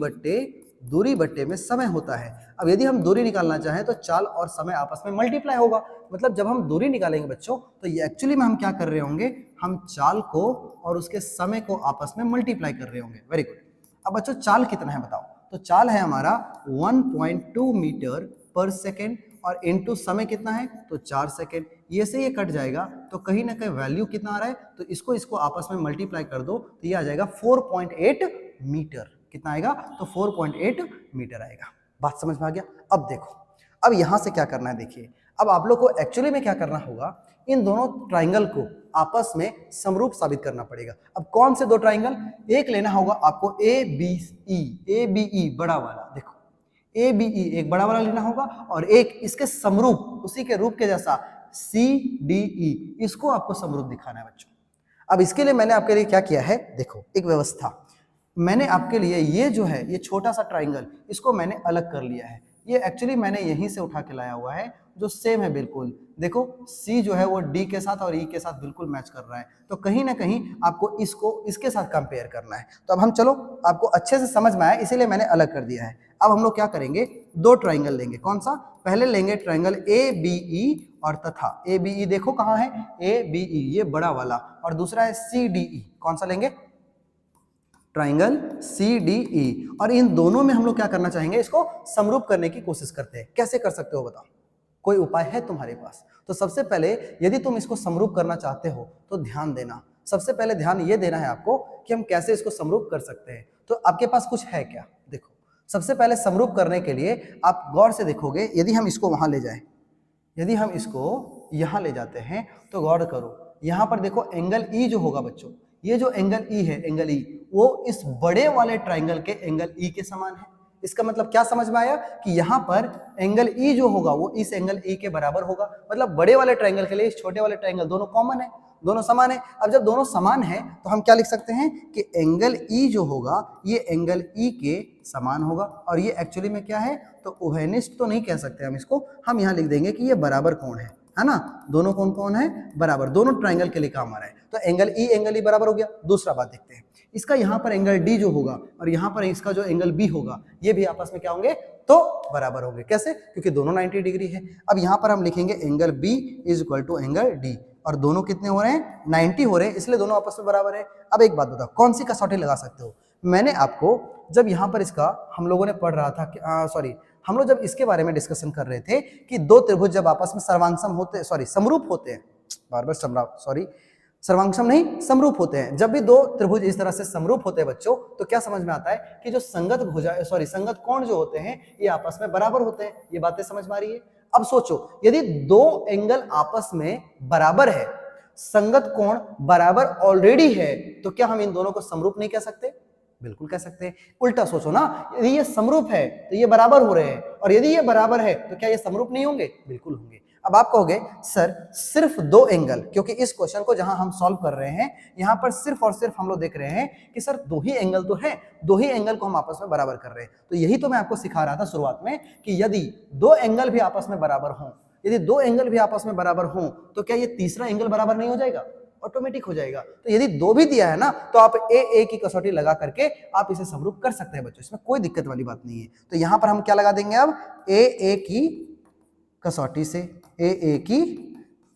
बट्टे में समय होता है। अब यदि हम दूरी निकालना चाहें तो चाल और समय आपस में मल्टीप्लाई होगा। मतलब जब हम दूरी निकालेंगे बच्चों तो ये एक्चुअली में हम क्या कर रहे होंगे, हम चाल को और उसके समय को आपस में मल्टीप्लाई कर रहे होंगे। Very good. अब बच्चों चाल कितना है बताओ, तो चाल है हमारा 1.2 मीटर पर सेकेंड, और इनटू समय कितना है, तो 4 सेकेंड। ये से ये कट जाएगा तो कहीं ना कहीं वैल्यू कितना आ रहा है, तो इसको आपस में मल्टीप्लाई कर दो तो ये आ जाएगा 4.8 मीटर। कितना आएगा, तो 4.8 मीटर आएगा। बात समझ में आ गया। अब देखो, अब यहां से क्या करना है, देखिए अब आप लोग को एक्चुअली में क्या करना होगा, इन दोनों ट्राइंगल को आपस में समरूप साबित करना पड़ेगा। अब कौन से दो ट्राइंगल, एक लेना होगा आपको ए बी ई बड़ा वाला, देखो ए बी ई एक बड़ा वाला लेना होगा, और एक इसके समरूप, उसी के रूप के जैसा सी डी ई, इसको आपको समरूप दिखाना है बच्चों। अब इसके लिए मैंने आपके लिए क्या किया है, देखो एक व्यवस्था, मैंने आपके लिए ये जो है, ये छोटा सा ट्राइंगल, इसको मैंने अलग कर लिया है। ये एक्चुअली मैंने यहीं से उठा के लाया हुआ है, जो सेम है बिल्कुल। देखो C जो है वो D के साथ और E के साथ बिल्कुल मैच कर रहा है, तो कहीं ना कहीं आपको इसको इसके साथ कंपेयर करना है। तो अब हम चलो, आपको अच्छे से समझ में आया इसीलिए मैंने अलग कर दिया है। अब हम लोग क्या करेंगे, दो ट्राइंगल लेंगे। कौन सा, पहले लेंगे ट्राइंगल ABE और तथा ABE, देखो कहाँ है ABE, ये बड़ा वाला, और दूसरा है CDE। कौन सा लेंगे, ट्राइंगल CDE, और इन दोनों में हम लोग क्या करना चाहेंगे, इसको समरूप करने की कोशिश करते हैं। कैसे कर सकते हो बताओ, कोई उपाय है तुम्हारे पास? तो सबसे पहले यदि तुम इसको समरूप करना चाहते हो तो ध्यान देना, सबसे पहले ध्यान ये देना है आपको कि हम कैसे इसको समरूप कर सकते हैं। तो आपके पास कुछ है क्या, देखो सबसे पहले समरूप करने के लिए आप गौर से देखोगे, यदि हम इसको वहां ले जाएं, यदि हम इसको यहां ले जाते हैं तो गौर करो, यहां पर देखो एंगल ई जो होगा बच्चों, ये जो एंगल ई है, एंगल ई, वो इस बड़े वाले ट्राइंगल के एंगल ई के समान है। इसका मतलब क्या समझ में आया कि यहां पर एंगल ई जो होगा वो इस एंगल ई के बराबर होगा। मतलब बड़े वाले ट्राइंगल के लिए इस छोटे वाले ट्राइंगल दोनों कॉमन है, दोनों समान है। अब जब दोनों समान है तो हम क्या लिख सकते हैं कि एंगल ई जो होगा ये एंगल ई के समान होगा, और ये एक्चुअली में क्या है, तो उभयनिष्ठ तो नहीं कह सकते हम इसको, हम यहाँ लिख देंगे कि ये बराबर कोण है ना। दोनों कौन कौन है, बराबर, दोनों ट्राइंगल के लिए काम आ रहा है। तो एंगल ई बराबर हो गया। दूसरा बात देखते हैं, इसका यहाँ पर एंगल डी जो होगा और यहाँ पर इसका जो एंगल बी होगा, ये भी आपस में क्या होंगे, तो बराबर होंगे। कैसे, क्योंकि दोनों 90 डिग्री है। अब यहाँ पर हम लिखेंगे angle B is equal to angle D, और दोनों कितने हो रहे हैं, 90 हो रहे हैं, इसलिए दोनों आपस में बराबर है। अब एक बात बताओ, कौन सी कसौटी लगा सकते हो? मैंने आपको जब यहाँ पर इसका हम लोगों ने पढ़ रहा था कि हम लोग जब इसके बारे में डिस्कशन कर रहे थे कि दो त्रिभुज जब आपस में सर्वांसम होते, समरूप होते हैं, बार बार सर्वांगसम नहीं, समरूप होते हैं। जब भी दो त्रिभुज इस तरह से समरूप होते हैं बच्चों, तो क्या समझ में आता है कि जो संगत भुजा संगत कोण जो होते हैं ये आपस में बराबर होते हैं। ये बातें समझ में आ रही है। अब सोचो, यदि दो एंगल आपस में बराबर है, संगत कोण बराबर ऑलरेडी है, तो क्या हम इन दोनों को समरूप नहीं कह सकते? बिल्कुल कह सकते हैं। उल्टा सोचो ना, यदि ये समरूप है तो ये बराबर हो रहे हैं, और यदि ये बराबर है तो क्या ये समरूप नहीं होंगे? बिल्कुल होंगे। अब आप कहोगे सर सिर्फ दो एंगल, क्योंकि इस क्वेश्चन को जहां हम सॉल्व कर रहे हैं यहां पर सिर्फ और सिर्फ हम लोग देख रहे हैं कि सर दो ही एंगल तो है, दो ही एंगल को हम आपस में बराबर कर रहे हैं। तो यही तो मैं आपको सिखा रहा था शुरुआत में कि यदि दो एंगल भी आपस में बराबर हों, यदि दो एंगल भी आपस में बराबर हों, तो क्या ये तीसरा एंगल बराबर नहीं हो जाएगा? ऑटोमेटिक हो जाएगा। तो यदि दो भी दिया है ना, तो आप ए की कसौटी लगा करके आप इसे समरूप कर सकते हैं बच्चों, इसमें कोई दिक्कत वाली बात नहीं है। तो यहां पर हम क्या लगा देंगे अब? ए की कसौटी से, ए की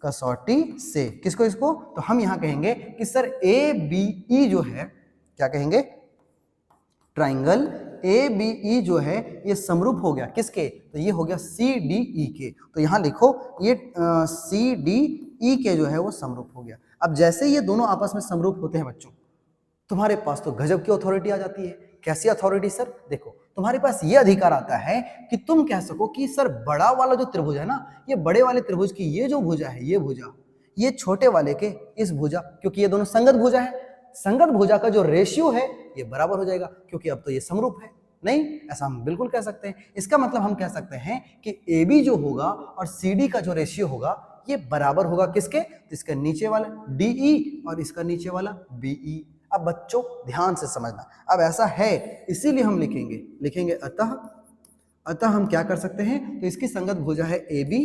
कसौटी से किसको? इसको। तो हम यहां कहेंगे कि सर ए बी ई जो है, क्या कहेंगे? ट्राइंगल ए बी ई जो है ये समरूप हो गया किसके? तो ये हो गया सी डी ई के। तो यहां लिखो ये सी डी ई के जो है वो समरूप हो गया। अब जैसे ये दोनों आपस में समरूप होते हैं बच्चों, तुम्हारे पास तो गजब की अथॉरिटी आ जाती है। कैसी अथॉरिटी सर? देखो, तुम्हारे पास ये अधिकार आता है कि तुम कह सको कि सर बड़ा वाला जो त्रिभुज है ना, ये बड़े वाले त्रिभुज की ये जो भुजा है, ये भुजा, ये छोटे वाले के इस भुजा, क्योंकि ये दोनों संगत भुजा है, संगत भुजा का जो रेशियो है ये बराबर हो जाएगा, क्योंकि अब तो ये समरूप है। नहीं, ऐसा हम बिल्कुल कह सकते हैं। इसका मतलब हम कह सकते हैं कि ए बी जो होगा और सी डी का जो रेशियो होगा ये बराबर होगा किसके? तो इसका नीचे वाला डी ई और इसका नीचे वाला बी ई। अब बच्चों ध्यान से समझना, अब ऐसा है इसीलिए हम लिखेंगे अतः हम क्या कर सकते हैं? तो इसकी संगत भुजा है ए बी,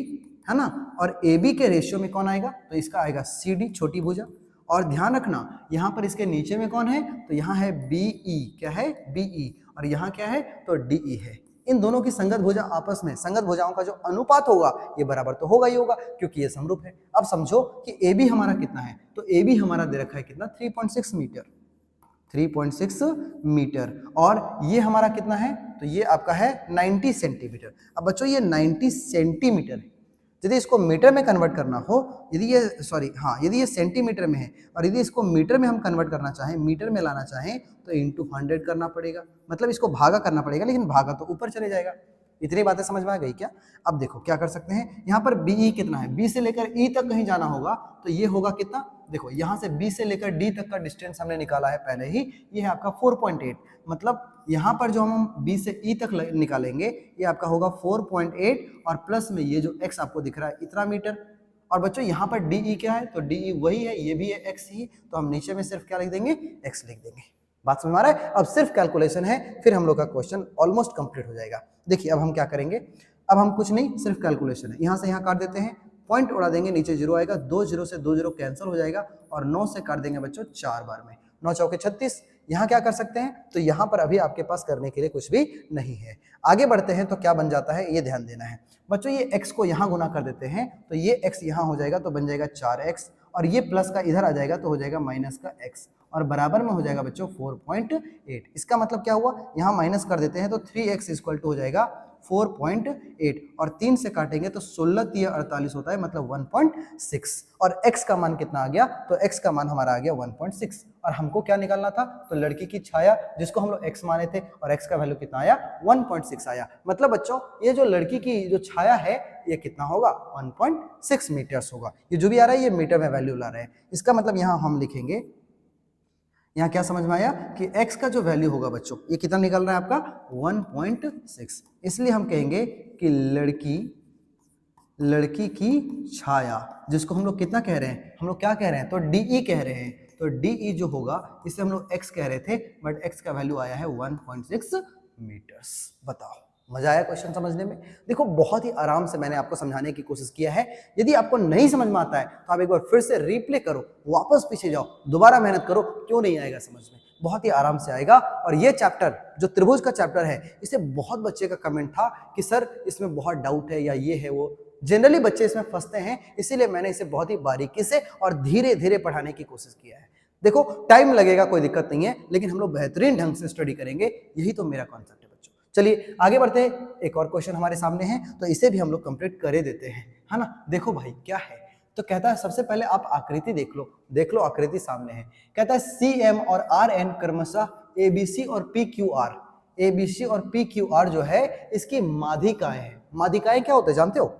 है ना, और ए बी के रेशियो में कौन आएगा? तो इसका आएगा सी डी, छोटी भुजा। और ध्यान रखना यहाँ पर इसके नीचे में कौन है? तो यहाँ है बी ई। क्या है? B E. और यहाँ क्या है? तो डी ई है। इन दोनों की संगत भुजा आपस में, संगत भुजाओं का जो अनुपात होगा ये बराबर तो होगा ही होगा, क्योंकि ये समरूप है। अब समझो कि ए बी हमारा कितना है? तो ए बी हमारा दे रखा है कितना? 3.6 मीटर, 3.6 मीटर। और ये हमारा कितना है? तो ये आपका है 90 सेंटीमीटर। अब बच्चों ये 90 सेंटीमीटर है। यदि इसको मीटर में कन्वर्ट करना हो, यदि ये सेंटीमीटर में है और यदि इसको मीटर में हम कन्वर्ट करना चाहें, मीटर में लाना चाहें, तो इंटू 100 करना पड़ेगा, मतलब इसको भागा करना पड़ेगा, लेकिन भागा तो ऊपर चले जाएगा। इतनी बातें समझ में आ गई क्या? अब देखो क्या कर सकते हैं, यहाँ पर बी ई कितना है? बी से लेकर ई तक कहीं जाना होगा, तो ये होगा कितना? देखो यहाँ से बी से लेकर डी तक का डिस्टेंस हमने निकाला है पहले ही, ये है आपका 4.8। मतलब यहाँ पर जो हम बी से ई तक निकालेंगे ये आपका होगा 4.8, और प्लस में ये जो एक्स आपको दिख रहा है इतना मीटर। और बच्चों यहाँ पर डी ई क्या है? तो डी ई वही है, ये भी है एक्स ही, तो हम नीचे में सिर्फ क्या लिख देंगे? एक्स लिख देंगे। बात समझ में आ रहा है? अब सिर्फ कैलकुलेशन है, फिर हम लोग का क्वेश्चन ऑलमोस्ट कंप्लीट हो जाएगा। देखिए अब हम क्या करेंगे, अब हम कुछ नहीं, सिर्फ कैलकुलेशन है। यहाँ से यहाँ काट देते हैं, पॉइंट उड़ा देंगे, नीचे जीरो आएगा, 2 जीरो से 2 जीरो कैंसिल हो जाएगा, और 9 से काट देंगे बच्चों 4 बार में, 9 चौके 36। यहाँ क्या कर सकते हैं? तो यहाँ पर अभी आपके पास करने के लिए कुछ भी नहीं है। आगे बढ़ते हैं तो क्या बन जाता है ये ध्यान देना है बच्चों। ये x को यहाँ गुना कर देते हैं, तो ये x यहाँ हो जाएगा, तो बन जाएगा 4x, और ये प्लस का इधर आ जाएगा तो हो जाएगा माइनस का x, और बराबर में हो जाएगा बच्चों 4.8। इसका मतलब क्या हुआ? यहाँ माइनस कर देते हैं तो 3x इक्वल टू हो जाएगा 4.8, और 3 से काटेंगे तो 16 3 48 होता है, मतलब 1.6। और x का मान कितना आ गया? तो x का मान हमारा आ गया 1.6। और हमको क्या निकालना था? तो लड़की की छाया, जिसको हम लोग x माने थे, और x का वैल्यू कितना आया? 1.6 आया। मतलब बच्चों ये जो लड़की की जो छाया है ये कितना होगा? 1.6 मीटर्स होगा। ये जो भी आ रहा है ये मीटर में वैल्यू ला रहे हैं। इसका मतलब यहाँ हम लिखेंगे, यहाँ क्या समझ में आया कि x का जो वैल्यू होगा बच्चों ये कितना निकल रहा है आपका? 1.6। इसलिए हम कहेंगे कि लड़की की छाया, जिसको हम लोग कितना कह रहे हैं? हम लोग क्या कह रहे हैं? तो डी कह रहे हैं। तो डी जो होगा इसे हम लोग x कह रहे थे, बट x का वैल्यू आया है 1.6 मीटर्स। बताओ, मजा आया क्वेश्चन समझने में? देखो बहुत ही आराम से मैंने आपको समझाने की कोशिश किया है। यदि आपको नहीं समझ में आता है तो आप एक बार फिर से रिप्ले करो, वापस पीछे जाओ, दोबारा मेहनत करो, क्यों नहीं आएगा समझ में? बहुत ही आराम से आएगा। और ये चैप्टर जो त्रिभुज का चैप्टर है, इसे बहुत बच्चे का कमेंट था कि सर इसमें बहुत डाउट है या ये है वो। जनरली बच्चे इसमें फंसते हैं, इसीलिए मैंने इसे बहुत ही बारीकी से और धीरे धीरे पढ़ाने की कोशिश किया है। देखो टाइम लगेगा, कोई दिक्कत नहीं है, लेकिन हम लोग बेहतरीन ढंग से स्टडी करेंगे, यही तो मेरा कॉन्सेप्ट है बच्चों। चलिए आगे बढ़ते हैं। एक और क्वेश्चन हमारे सामने है, तो इसे भी हम लोग कंप्लीट कर देते हैं, है ना। देखो भाई क्या है, तो कहता है सबसे पहले आप आकृति देख लो आकृति सामने है। कहता है CM और RN क्रमशः ABC और PQR जो है इसकी माध्यिकाएं हैं। माध्यिकाएं क्या होते हैं जानते हो?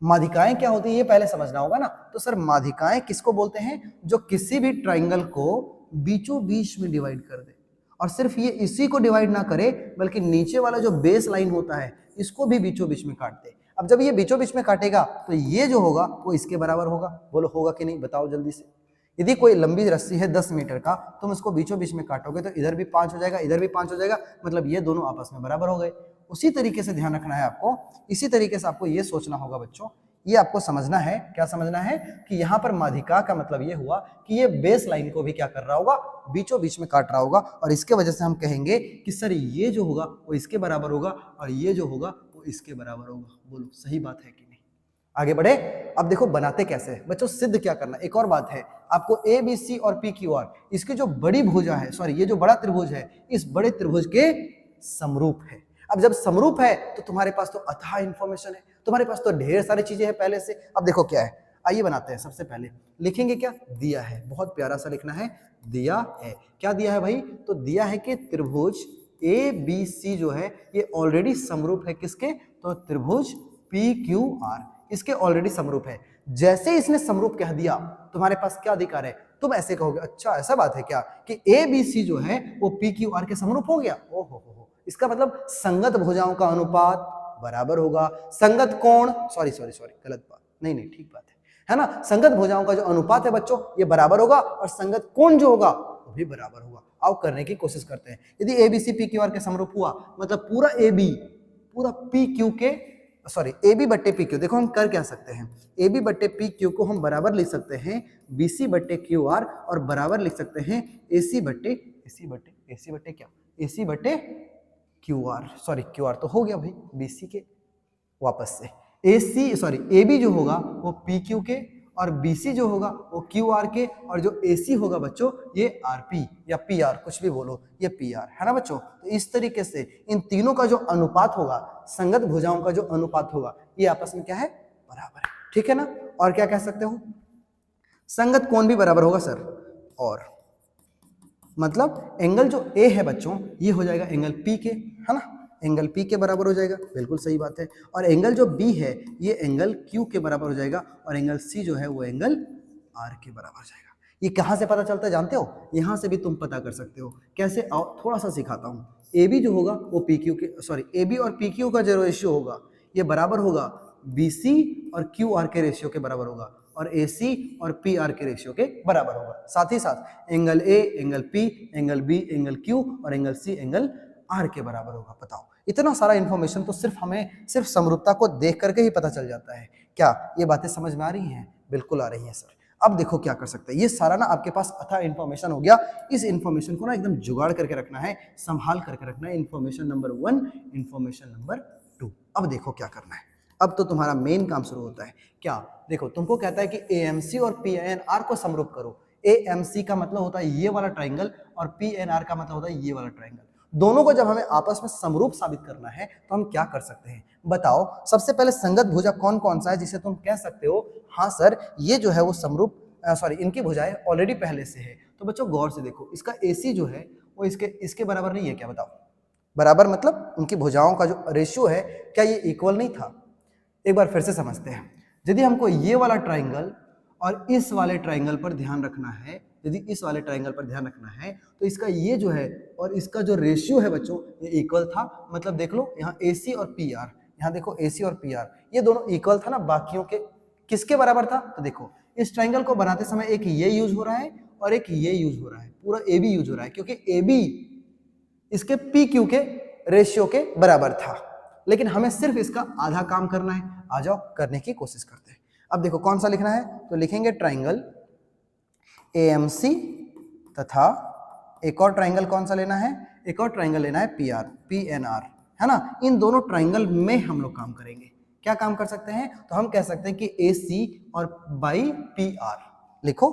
माध्यिकाएं क्या होती है ये पहले समझना होगा ना। तो सर माध्यिकाएं किसको बोलते हैं? जो किसी भी ट्राइंगल को बीचों बीच में डिवाइड कर दे, और सिर्फ ये इसी को डिवाइड ना करे बल्कि नीचे वाला जो बेस लाइन होता है इसको भी बीचों बीच में काट दे। अब जब ये बीचों बीच में काटेगा तो ये जो होगा वो इसके बराबर होगा। बोलो होगा कि नहीं, बताओ जल्दी से। यदि कोई लंबी रस्सी है 10 मीटर का, तुम इसको बीचों बीच में काटोगे तो इधर भी 5 हो जाएगा, इधर भी 5 हो जाएगा, मतलब ये दोनों आपस में बराबर हो गए। उसी तरीके से ध्यान रखना है आपको, इसी तरीके से आपको ये सोचना होगा बच्चों। ये आपको समझना है, क्या समझना है कि यहाँ पर माध्यिका का मतलब ये हुआ कि ये बेस लाइन को भी क्या कर रहा होगा, बीचों बीच में काट रहा होगा, और इसके वजह से हम कहेंगे कि सर ये जो होगा वो इसके बराबर होगा और ये जो होगा वो इसके बराबर होगा। बोलो सही बात है कि नहीं? आगे बढ़े। अब देखो बनाते कैसे है बच्चों, सिद्ध क्या करना। एक और बात है, आपको ABC और PQR इसकी जो बड़ी भुजा है, सॉरी ये जो बड़ा त्रिभुज है, इस बड़े त्रिभुज के समरूप है। अब जब समरूप है तो तुम्हारे पास तो अथाह इंफॉर्मेशन है, तुम्हारे पास तो ढेर सारी चीजें हैं पहले से। अब देखो क्या है, आइए बनाते हैं। सबसे पहले लिखेंगे क्या, दिया है, बहुत प्यारा सा लिखना है, दिया है। क्या दिया है भाई? तो दिया है कि त्रिभुज ABC जो है ये ऑलरेडी समरूप है किसके? तो त्रिभुज PQR इसके ऑलरेडी समरूप है। जैसे इसने समरूप कह दिया, तुम्हारे पास क्या अधिकार है? तुम ऐसे कहोगे अच्छा ऐसा बात है क्या कि ABC जो है वो PQR के समरूप हो गया। ओहो हो, इसका मतलब संगत भुजाओं का अनुपात बराबर होगा। संगत कोण, सॉरी गलत बात, नहीं ठीक बात है ना। संगत भुजाओं का जो अनुपात है बच्चों ये बराबर होगा, और संगत कोण जो होगा वो भी बराबर होगा। आओ करने की कोशिश करते हैं। यदि ABC PQR के समरूप हुआ मतलब पूरा AB पूरा PQ के AB बट्टे PQ, देखो हम कर क्या सकते हैं, AB बट्टे PQ को हम बराबर लिख सकते हैं BC बट्टे QR, और बराबर लिख सकते हैं AC बट्टे QR। सॉरी QR तो हो गया भाई BC के, वापस से AB जो होगा वो PQ के, और BC जो होगा वो QR के, और जो AC होगा बच्चों ये RP या PR, कुछ भी बोलो, ये PR है ना बच्चों। तो इस तरीके से इन तीनों का जो अनुपात होगा, संगत भुजाओं का जो अनुपात होगा, ये आपस में क्या है, बराबर है। ठीक है ना। और क्या कह सकते हो, संगत कोण भी बराबर होगा सर, और मतलब एंगल जो A है बच्चों ये हो जाएगा एंगल P के, है ना, एंगल P के बराबर हो जाएगा, बिल्कुल सही बात है। और एंगल जो B है ये एंगल Q के बराबर हो जाएगा, और एंगल C जो है वो एंगल R के बराबर हो जाएगा। ये कहाँ से पता चलता है जानते हो? यहाँ से भी तुम पता कर सकते हो। कैसे? आओ थोड़ा सा सिखाता हूँ। AB जो होगा वो AB और PQ का जो रेशियो होगा ये बराबर होगा BC और QR के रेशियो के बराबर होगा, और AC और PR के रेशियो के बराबर होगा। साथ ही साथ angle A, angle P, angle B, angle Q और एंगल C, एंगल R के बराबर होगा। बताओ, इतना सारा इंफॉर्मेशन तो सिर्फ समरूपता को देख करके ही पता चल जाता है। क्या ये बातें समझ में आ रही हैं? बिल्कुल आ रही हैं सर। अब देखो क्या कर सकते हैं, ये सारा ना आपके पास अथाह इंफॉर्मेशन हो गया। इस इंफॉर्मेशन को ना एकदम जुगाड़ करके रखना है, संभाल करके रखना है। Information number 1, information number 2। अब देखो क्या करना है, अब तो तुम्हारा मेन काम शुरू होता है। क्या? देखो तुमको कहता है कि AMC और PNR को समरूप करो। AMC का मतलब होता है ये वाला ट्राइंगल, और PNR का मतलब होता है ये वाला ट्राइंगल। दोनों को जब हमें आपस में समरूप साबित करना है तो हम क्या कर सकते हैं बताओ? सबसे पहले संगत भुजा कौन कौन सा है जिसे तुम कह सकते हो हाँ सर ये जो है वो समरूप, इनकी भुजाएं ऑलरेडी पहले से है। तो बच्चों गौर से देखो, इसका AC जो है वो इसके बराबर नहीं है क्या? बताओ। बराबर मतलब उनकी भुजाओं का जो रेशियो है क्या ये इक्वल नहीं था? एक बार फिर से समझते हैं। यदि हमको ये वाला ट्राइंगल और इस वाले ट्राइंगल पर ध्यान रखना है, यदि इस वाले ट्राइंगल पर ध्यान रखना है तो इसका ये जो है और इसका जो रेशियो है बच्चों ये इक्वल था। मतलब देख लो यहाँ AC और PR, यहाँ देखो AC और PR ये दोनों इक्वल था ना बाकियों के। किसके बराबर था? तो देखो इस ट्राइंगल को बनाते समय एक ये यूज हो रहा है और एक ये यूज हो रहा है, पूरा AB यूज हो रहा है क्योंकि AB इसके PQ के रेशियो के बराबर था। लेकिन हमें सिर्फ इसका आधा काम करना है। आ जाओ करने की कोशिश करते हैं। अब देखो कौन सा लिखना है, तो लिखेंगे ट्राइंगल AMC तथा एक और ट्राइंगल कौन सा लेना है? एक और ट्राइंगल लेना है PNR, है ना। इन दोनों ट्राइंगल में हम लोग काम करेंगे। क्या काम कर सकते हैं? तो हम कह सकते हैं कि AC और बाई PR लिखो,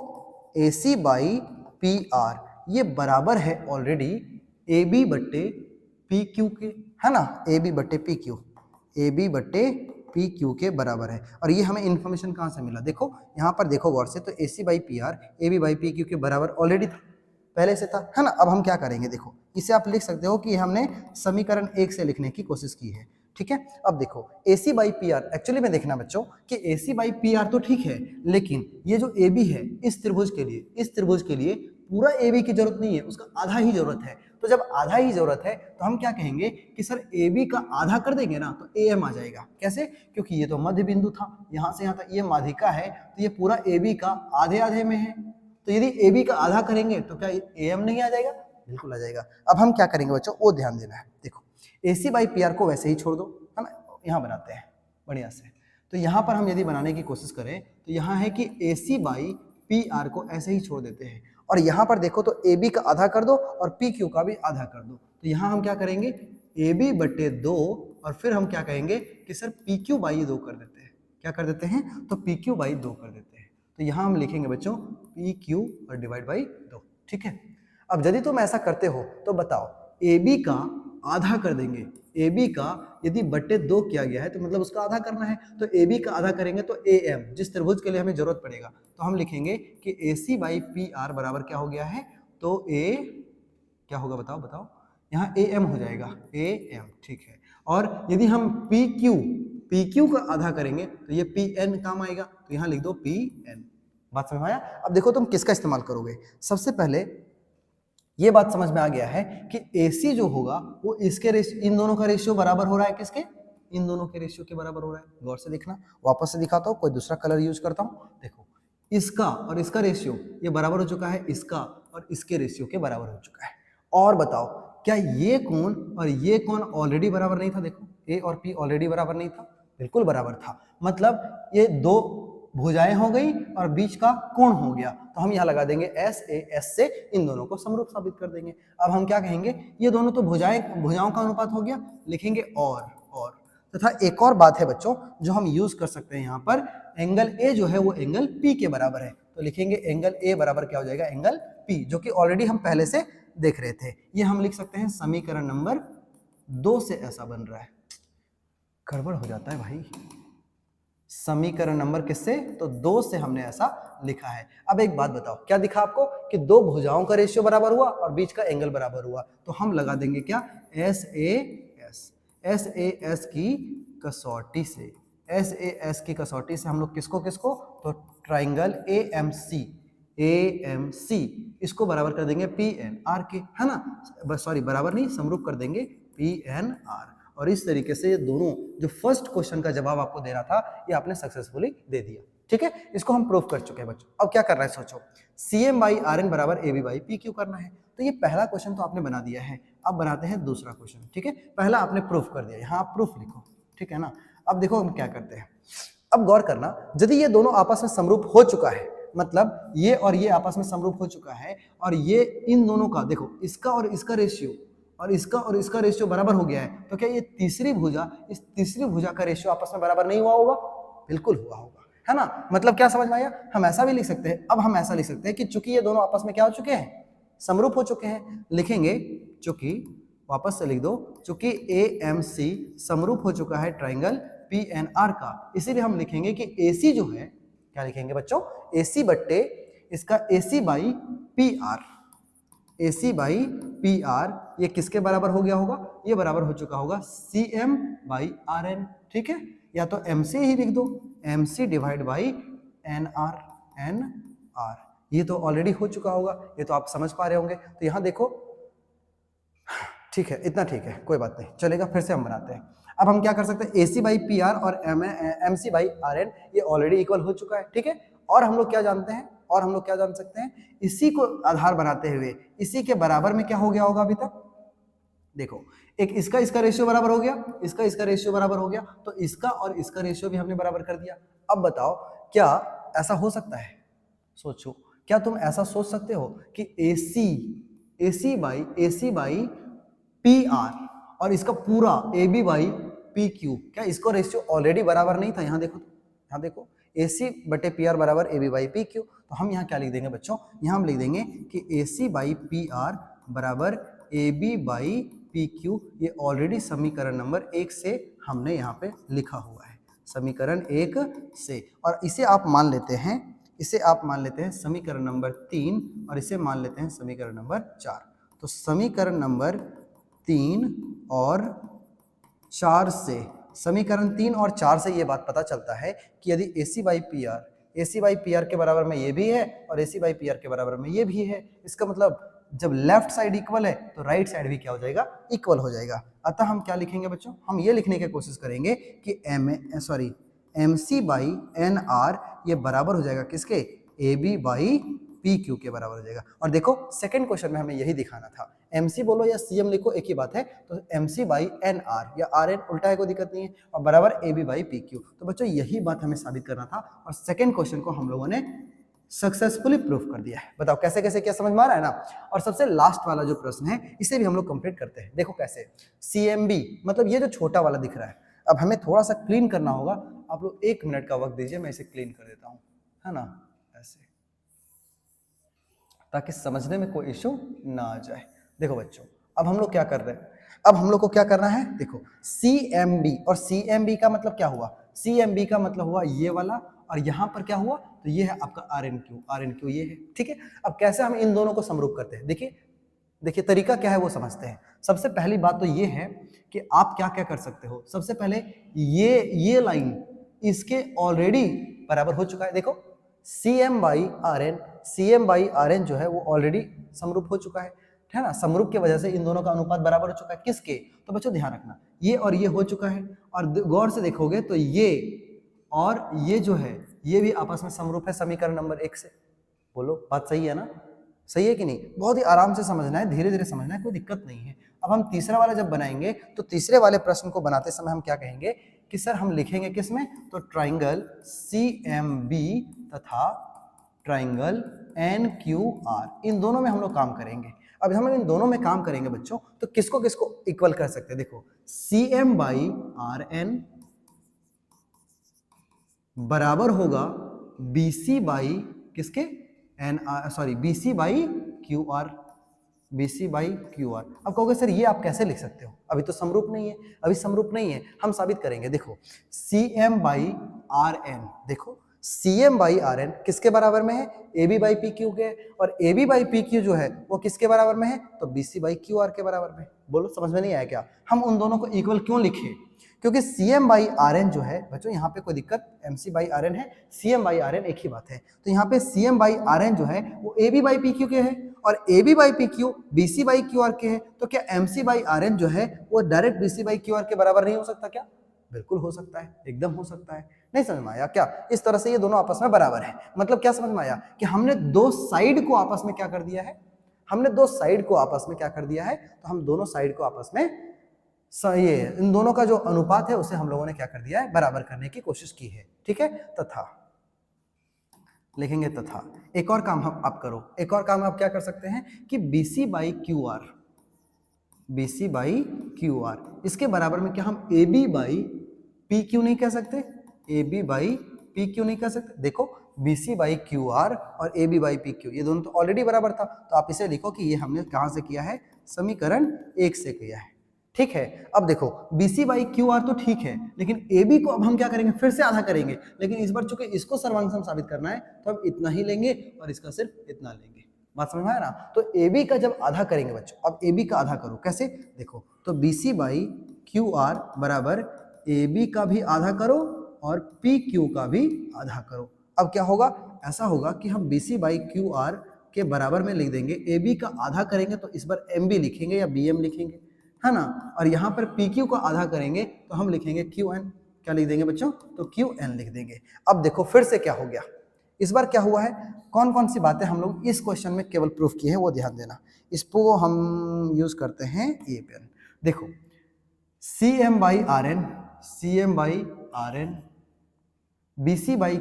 AC बाई PR ये बराबर है ऑलरेडी AB बट्टे PQ के, है ना। AB बट्टे PQ, AB बट्टे पी क्यू के बराबर है। और ये हमें इन्फॉर्मेशन कहाँ से मिला, देखो यहाँ पर देखो गौर से, तो A C by P R A B by P Q के बराबर ऑलरेडी था, पहले से था, है ना। अब हम क्या करेंगे, देखो इसे आप लिख सकते हो कि हमने समीकरण 1 से लिखने की कोशिश की है, ठीक है। अब देखो ए C by P are, actually में देखना बच्चों कि A C by P are तो ठीक है, लेकिन ये जो ए बी है इस त्रिभुज के लिए पूरा ए बी की जरूरत नहीं है, उसका आधा ही जरूरत है। तो जब आधा ही जरूरत है तो हम क्या कहेंगे कि सर ए बी का आधा कर देंगे ना तो ए एम आ जाएगा। कैसे, क्योंकि ये तो मध्य बिंदु था, यहाँ से यहाँ तक ये माध्यिका है, तो ये पूरा ए बी का आधे आधे में है, तो यदि ए बी का आधा करेंगे तो क्या ए एम नहीं आ जाएगा, बिल्कुल आ जाएगा। अब हम क्या करेंगे बच्चों, वो ध्यान देना है। देखो ए सी बाई पी आर को वैसे ही छोड़ दो, है ना, यहाँ बनाते हैं बढ़िया से। तो यहाँ पर हम यदि बनाने की कोशिश करें तो यहाँ है कि A C by P are को ऐसे ही छोड़ देते हैं, और यहाँ पर देखो तो ए बी का आधा कर दो और पी क्यू का भी आधा कर दो। तो यहाँ हम क्या करेंगे, ए बी बटे 2, और फिर हम क्या कहेंगे कि सर पी क्यू बाई 2 कर देते हैं। क्या कर देते हैं, तो पी क्यू बाई 2 कर देते हैं। तो यहाँ हम लिखेंगे बच्चों पी क्यू और डिवाइड बाई 2, ठीक है। अब यदि तुम ऐसा करते हो तो बताओ, ए बी का आधा कर देंगे, ए बी का यदि बटे 2 किया गया है तो मतलब उसका आधा करना है, तो ए बी का आधा करेंगे तो ए एम, जिस त्रिभुज के लिए हमें जरूरत पड़ेगा, तो हम लिखेंगे कि A C by P R बराबर क्या हो गया है, तो ए क्या होगा बताओ बताओ, यहाँ ए एम हो जाएगा, ए एम, ठीक है। और यदि हम पी क्यू का आधा करेंगे तो ये पी एन काम आएगा, तो यहाँ लिख दो पी एन। बात समझ में आया। अब देखो तुम किसका इस्तेमाल करोगे, सबसे पहले ये बात समझ में आ गया है कि AC जो होगा वो इसके इन दोनों का रेशियो बराबर हो रहा है, किसके, इन दोनों के रेशियो के बराबर हो रहा है। गौर से देखना, वापस से दिखाता हूँ, कोई दूसरा कलर यूज करता हूँ। देखो इसका और इसका रेशियो ये बराबर हो चुका है, इसका और इसके रेशियो के बराबर हो चुका है। और बताओ क्या ये कोण और ये कोण ऑलरेडी बराबर नहीं था, देखो A और P ऑलरेडी बराबर नहीं था, बिल्कुल बराबर था। मतलब ये दो भुजाएं हो गई और बीच का कोण हो गया, तो हम यहाँ लगा देंगे एस ए, एस से इन दोनों को समरूप साबित कर देंगे। अब हम क्या कहेंगे, ये दोनों तो भुजाओं का अनुपात हो गया, लिखेंगे और तथा एक और बात है बच्चों जो हम यूज कर सकते हैं यहाँ पर, एंगल ए जो है वो एंगल पी के बराबर है, तो लिखेंगे एंगल ए बराबर क्या हो जाएगा, एंगल पी, जो कि ऑलरेडी हम पहले से देख रहे थे। ये हम लिख सकते हैं समीकरण नंबर 2 से ऐसा बन रहा है, गड़बड़ हो जाता है भाई, समीकरण नंबर किससे, तो 2 से हमने ऐसा लिखा है। अब एक बात बताओ, क्या दिखा आपको कि दो भुजाओं का रेशियो बराबर हुआ और बीच का एंगल बराबर हुआ, तो हम लगा देंगे क्या, एस ए एस की कसौटी से, एस ए एस की कसौटी से हम लोग किसको तो ट्राइंगल ए एम सी इसको बराबर कर देंगे पी एन आर के, है ना, सॉरी बराबर नहीं, समरूप कर देंगे पी एन आर। और इस तरीके से ये दोनों जो फर्स्ट क्वेश्चन का जवाब आपको देना था ये आपने सक्सेसफुली दे दिया, ठीक है। इसको हम प्रूफ कर चुके हैं बच्चों। अब क्या करना है सोचो, C M by R N बराबर A B by P Q करना है। तो ये पहला क्वेश्चन तो आपने बना दिया है, अब बनाते हैं दूसरा क्वेश्चन, ठीक है। पहला आपने प्रूफ कर दिया, यहाँ आप प्रूफ लिखो, ठीक है ना। अब देखो हम क्या करते हैं, अब गौर करना, यदि ये दोनों आपस में समरूप हो चुका है, मतलब ये और ये आपस में समरूप हो चुका है, और ये इन दोनों का देखो इसका और इसका रेशियो और इसका रेशियो बराबर हो गया है, तो क्या ये तीसरी भुजा इस तीसरी भुजा का रेशियो आपस में बराबर नहीं हुआ होगा, बिल्कुल हुआ होगा, है ना। मतलब क्या समझ में आया, हम ऐसा भी लिख सकते हैं, अब हम ऐसा लिख सकते हैं कि चूंकि ये दोनों आपस में क्या हो चुके हैं, समरूप हो चुके हैं, लिखेंगे चूंकि, वापस से लिख दो, चूंकि ए एम सी समरूप हो चुका है ट्राइंगल पी एन आर का, इसीलिए हम लिखेंगे कि ए सी जो है, क्या लिखेंगे बच्चों, ए सी बट्टे इसका A C by P R, A C by P R ये किसके बराबर हो गया होगा, ये बराबर हो चुका होगा C M by R N, ठीक है, या तो एम सी ही लिख दो, M C divide by N R, ये तो ऑलरेडी हो चुका होगा, ये तो आप समझ पा रहे होंगे। तो यहाँ देखो, ठीक है, इतना ठीक है, कोई बात नहीं, चलेगा। फिर से हम बनाते हैं। अब हम क्या कर सकते हैं, A C by P R और M C by R N ये ऑलरेडी इक्वल हो चुका है, ठीक है। और हम लोग क्या जानते हैं, और हम लोग क्या जान सकते हैं, इसी को आधार बनाते हुए इसी के बराबर में क्या हो गया होगा अभी तक, देखो एक इसका रेशियो बराबर हो गया, इसका रेशियो बराबर हो गया, तो इसका और इसका रेशियो भी हमने बराबर कर दिया। अब बताओ क्या ऐसा हो सकता है, सोचो, क्या तुम ऐसा सोच सकते हो कि A C by P R और इसका पूरा A B by P Q, क्या इसको रेशियो ऑलरेडी बराबर नहीं था, यहाँ देखो ए सी बटे पी आर बराबर A B by P Q, तो हम यहाँ क्या लिख देंगे बच्चों, यहाँ हम लिख देंगे कि A C by P R बराबर A B by P Q, ये ऑलरेडी समीकरण नंबर 1 से हमने यहाँ पे लिखा हुआ है। समीकरण 1 से, और इसे आप मान लेते हैं समीकरण नंबर 3 और इसे मान लेते हैं समीकरण नंबर 4। तो समीकरण नंबर 3 और 4 से, समीकरण 3 और 4 से ये बात पता चलता है कि यदि AC बाई पी आर के बराबर में ये भी है और AC बाई पी आर के बराबर में ये भी है, इसका मतलब जब लेफ्ट साइड इक्वल है तो राइट साइड भी क्या हो जाएगा, इक्वल हो जाएगा। अतः हम क्या लिखेंगे बच्चों, हम ये लिखने की कोशिश करेंगे कि MC बाई NR ये बराबर हो जाएगा किसके, AB बाई PQ के बराबर हो जाएगा। और देखो सेकंड क्वेश्चन में हमें यही दिखाना था, MC बोलो या CM लिखो एक ही बात है, तो MC बाई NR या RN उल्टा है कोई दिक्कत नहीं है, और बराबर AB बाई PQ। तो बच्चों यही बात हमें साबित करना था और सेकंड क्वेश्चन को हम लोगों ने सक्सेसफुली प्रूफ कर दिया है। बताओ कैसे कैसे, क्या समझ में आ रहा है ना। और सबसे लास्ट वाला जो प्रश्न है इसे भी हम लोग कंप्लीट करते हैं। देखो कैसे, CMB मतलब ये जो छोटा वाला दिख रहा है, अब हमें थोड़ा सा क्लीन करना होगा। आप लोग 1 मिनट का वक्त दीजिए, मैं इसे क्लीन कर देता हूँ, है ना, ऐसे, ताकि समझने में कोई इश्यू ना आ जाए। देखो बच्चों अब हम लोग क्या कर रहे हैं, अब हम लोग को क्या करना है, देखो CMB, और CMB का मतलब क्या हुआ, CMB का मतलब हुआ ये वाला, और यहां पर क्या हुआ, तो ये है आपका RNQ ये है, ठीक है। अब कैसे हम इन दोनों को समरूप करते हैं, देखिए तरीका क्या है वो समझते हैं। सबसे पहली बात तो ये है कि आप क्या क्या कर सकते हो, सबसे पहले ये लाइन इसके ऑलरेडी बराबर हो चुका है। देखो CM बाई RN जो है वो ऑलरेडी समरूप हो चुका है ना। समरूप की वजह से इन दोनों का अनुपात बराबर हो चुका है किसके, तो बच्चों ध्यान रखना ये और ये हो चुका है, और गौर से देखोगे तो ये और ये जो है ये भी आपस में समरूप है समीकरण नंबर 1 से। बोलो बात सही है ना, सही है कि नहीं। बहुत ही आराम से समझना है, धीरे धीरे समझना है, कोई दिक्कत नहीं है। अब हम तीसरा वाला जब बनाएंगे तो तीसरे वाले प्रश्न को बनाते समय हम क्या कहेंगे कि सर हम लिखेंगे किसमें, तो ट्राइंगल CMB तथा ट्राइंगल NQR, इन दोनों में हम लोग काम करेंगे। अब हम इन दोनों में काम करेंगे बच्चों, तो किसको किसको इक्वल कर सकते हैं, देखो CM बाई RN बराबर होगा BC बाई किसके, BC by QR, BC by QR। अब कहोगे सर ये आप कैसे लिख सकते हो, अभी तो समरूप नहीं है, हम साबित करेंगे। देखो CM बाई RN, देखो CM बाई RN किसके बराबर में है, AB बाई PQ के, और AB बाई PQ जो है वो किसके बराबर में है, तो BC बाई QR के बराबर में। बोलो समझ में नहीं आया क्या, हम उन दोनों को इक्वल क्यों लिखे, क्योंकि CM बाई RN जो है बच्चों, यहाँ पे कोई दिक्कत, MC बाई RN है, CM बाई RN एक ही बात है। तो यहाँ पे CM बाई RN जो है वो AB बाई PQ के है, और AB by PQ BC by QR के है। तो क्या MC बाई RN जो है वो डायरेक्ट BC बाई QR के बराबर नहीं हो सकता क्या, बिल्कुल हो सकता है, एकदम हो सकता है। नहीं समझ में आया क्या, इस तरह से ये दोनों आपस में बराबर है। मतलब क्या समझ में आया कि हमने दो साइड को आपस में क्या कर दिया है, तो हम दोनों साइड को आपस में ये इन दोनों का जो अनुपात है उसे हम लोगों ने क्या कर दिया है, बराबर करने की कोशिश की है, ठीक है। तथा लिखेंगे, तथा एक और काम आप करो, एक और काम आप क्या कर सकते हैं कि BC बाई QR इसके बराबर में क्या हम AB बाई PQ नहीं कह सकते, AB बाई PQ नहीं कह सकते। देखो BC बाई QR और AB बाई PQ ये दोनों तो ऑलरेडी बराबर था, तो आप इसे लिखो कि ये हमने कहां से किया है, समीकरण 1 से किया है, ठीक है। अब देखो BC बाई QR तो ठीक है, लेकिन AB को अब हम क्या करेंगे, फिर से आधा करेंगे, लेकिन इस बार चूंकि इसको सर्वांग साबित करना है तो हम इतना ही लेंगे और इसका सिर्फ इतना लेंगे। बात समझ में आया ना। तो AB का जब आधा करेंगे बच्चों, अब AB का आधा करो, कैसे, देखो तो BC बाई QR बराबर AB का भी आधा करो और PQ का भी आधा करो। अब क्या होगा, ऐसा होगा कि हम BC बाई QR के बराबर में लिख देंगे, AB का आधा करेंगे तो इस बार MB लिखेंगे या BM लिखेंगे, है ना, और यहाँ पर PQ का आधा करेंगे तो हम लिखेंगे QN, क्या लिख देंगे बच्चों, तो QN लिख देंगे। अब देखो फिर से क्या हो गया, इस बार क्या हुआ है, कौन कौन सी बातें हम लोग इस क्वेश्चन में केवल प्रूफ की है वो ध्यान देना। इसको हम यूज करते हैं ये पेन, देखो CM by RN BC by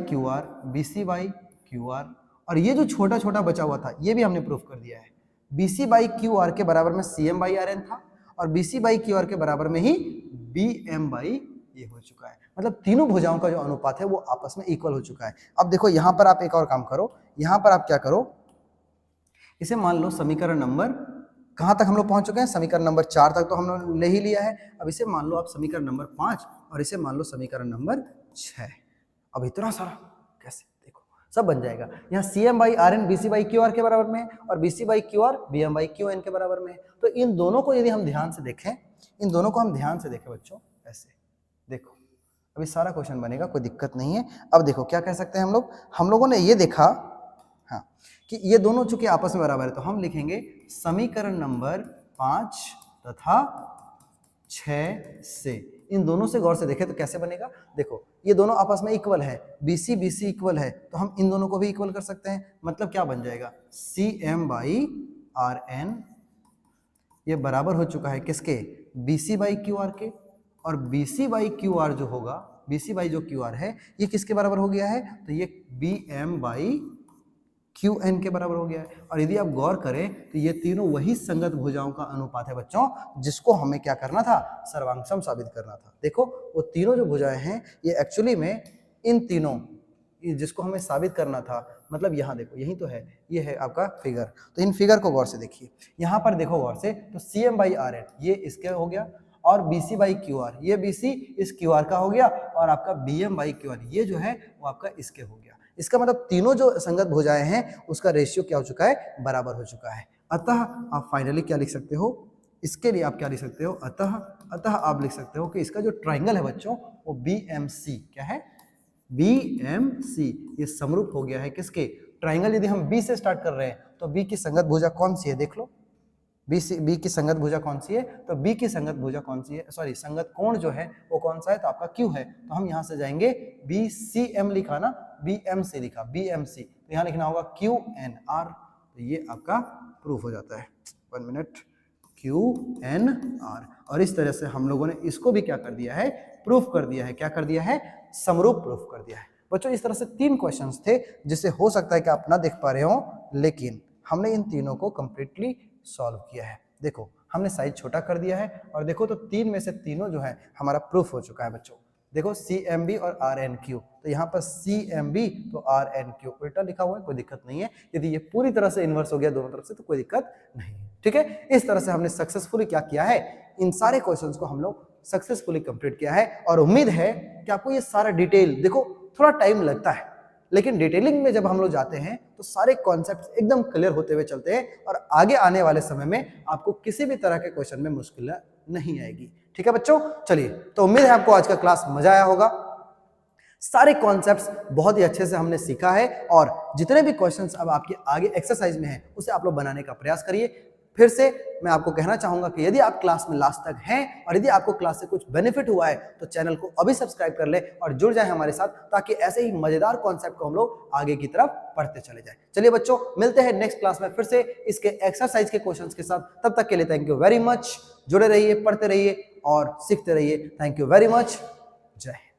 QR, और ये जो छोटा छोटा बचा हुआ था ये भी हमने प्रूफ कर दिया है। BC बाई QR के बराबर में CM बाई RN था, और BC बाई QR के बराबर में ही BM बाई ये हो चुका है। मतलब तीनों भुजाओं का जो अनुपात है वो आपस में इक्वल हो चुका है। अब देखो यहां पर आप एक और काम करो, यहां पर आप क्या करो, इसे मान लो समीकरण नंबर कहां तक हम लोग पहुंच चुके हैं, समीकरण नंबर 4 तक तो हम लोग ले ही लिया है। अब इसे मान लो आप समीकरण नंबर 5 और इसे मान लो समीकरण नंबर 6। अब इतना सारा कैसे, देखो सब बन जाएगा। यहाँ CM by RN BC by QR के बराबर में है और BC by QR BM by QN के बराबर में है। तो इन दोनों को यदि हम ध्यान से देखें, इन दोनों को हम ध्यान से देखें बच्चों, ऐसे देखो अभी सारा क्वेश्चन बनेगा, कोई दिक्कत नहीं है। अब देखो क्या कह सकते हैं हम लोगों ने ये देखा, हाँ, कि ये दोनों चूंकि आपस में बराबर है तो हम लिखेंगे समीकरण नंबर 5 तथा 6 से। इन दोनों से गौर से देखें तो कैसे बनेगा, देखो ये दोनों आपस में इक्वल है, BC BC इक्वल है, तो हम इन दोनों को भी इक्वल कर सकते हैं। मतलब क्या बन जाएगा, CM बाई RN ये बराबर हो चुका है किसके, BC बाई QR के, और BC बाई QR जो होगा, BC बाई जो QR है ये किसके बराबर हो गया है, तो ये BM बाई QN के बराबर हो गया है। और यदि आप गौर करें तो ये तीनों वही संगत भुजाओं का अनुपात है बच्चों, जिसको हमें क्या करना था, सर्वांग साबित करना था। देखो वो तीनों जो भुजाएं हैं ये एक्चुअली में इन तीनों, जिसको हमें साबित करना था, मतलब यहाँ देखो यही तो है, ये है आपका फिगर। तो इन फिगर को गौर से देखिए, यहाँ पर देखो गौर से, तो CM बाई RN ये इसके हो गया, और BC बाई QR ये BC इस QR का हो गया, और आपका BM बाई QR ये जो है वो आपका इसके हो गया। इसका मतलब तीनों जो संगत भुजाएं हैं उसका रेशियो क्या हो चुका है, बराबर हो चुका है। अतः आप फाइनली क्या लिख सकते हो, इसके लिए आप क्या लिख सकते हो, अतः आप लिख सकते हो कि इसका जो ट्राइंगल है बच्चों वो BMC क्या है, BMC ये समरूप हो गया है किसके, ट्राइंगल। यदि हम B से स्टार्ट कर रहे हैं तो B की संगत भुजा कौन सी है, देख लो B की संगत भुजा कौन सी है, तो B की संगत भुजा कौन सी है, सॉरी संगत कोण जो है वो कौन सा है, तो आपका Q है। तो हम यहाँ से जाएंगे BCM लिखा ना, BMC लिखा, BMC, तो यहाँ लिखना होगा QNR। तो ये आपका प्रूफ हो जाता है, 1 मिनट, QNR। और इस तरह से हम लोगों ने इसको भी क्या कर दिया है, प्रूफ कर दिया है। क्या कर दिया है, समरूप प्रूफ कर दिया है। बच्चों इस तरह से 3 क्वेश्चंस थे जिसे हो सकता है कि आप ना देख पा रहे हो, लेकिन हमने इन तीनों को कंप्लीटली सॉल्व किया है। देखो हमने साइज छोटा कर दिया है, और देखो तो 3 में से तीनों जो है हमारा प्रूफ हो चुका है बच्चों। देखो CMB और RNQ, तो यहाँ पर CMB तो RNQ उल्टा लिखा हुआ है, कोई दिक्कत नहीं है। यदि ये पूरी तरह से इन्वर्स हो गया दोनों तरफ से तो कोई दिक्कत नहीं है, ठीक है। इस तरह से हमने सक्सेसफुली क्या किया है, इन सारे क्वेश्चंस को हम लोग सक्सेसफुली कंप्लीट किया है। और उम्मीद है कि आपको ये सारा डिटेल, देखो थोड़ा टाइम लगता है लेकिन डिटेलिंग में जब हम लोग जाते हैं तो सारे कॉन्सेप्ट्स एकदम क्लियर होते हुए चलते हैं, और आगे आने वाले समय में आपको किसी भी तरह के क्वेश्चन में मुश्किल नहीं आएगी, ठीक है बच्चों। चलिए, तो उम्मीद है आपको आज का क्लास मजा आया होगा। सारे कॉन्सेप्ट्स बहुत ही अच्छे से हमने सीखा है, और जितने भी क्वेश्चंस अब आपके आगे एक्सरसाइज में हैं उसे आप लोग बनाने का प्रयास करिए। फिर से मैं आपको कहना चाहूंगा कि यदि आप क्लास में लास्ट तक हैं और यदि आपको क्लास से कुछ बेनिफिट हुआ है तो चैनल को अभी सब्सक्राइब कर ले और जुड़ जाए हमारे साथ, ताकि ऐसे ही मजेदार कॉन्सेप्ट को हम लोग आगे की तरफ पढ़ते चले जाएं। चलिए बच्चों, मिलते हैं नेक्स्ट क्लास में फिर से इसके एक्सरसाइज के क्वेश्चंस के साथ। तब तक के लिए थैंक यू वेरी मच। जुड़े रहिए, पढ़ते रहिए और सीखते रहिए। Thank you very much. जय हिंद।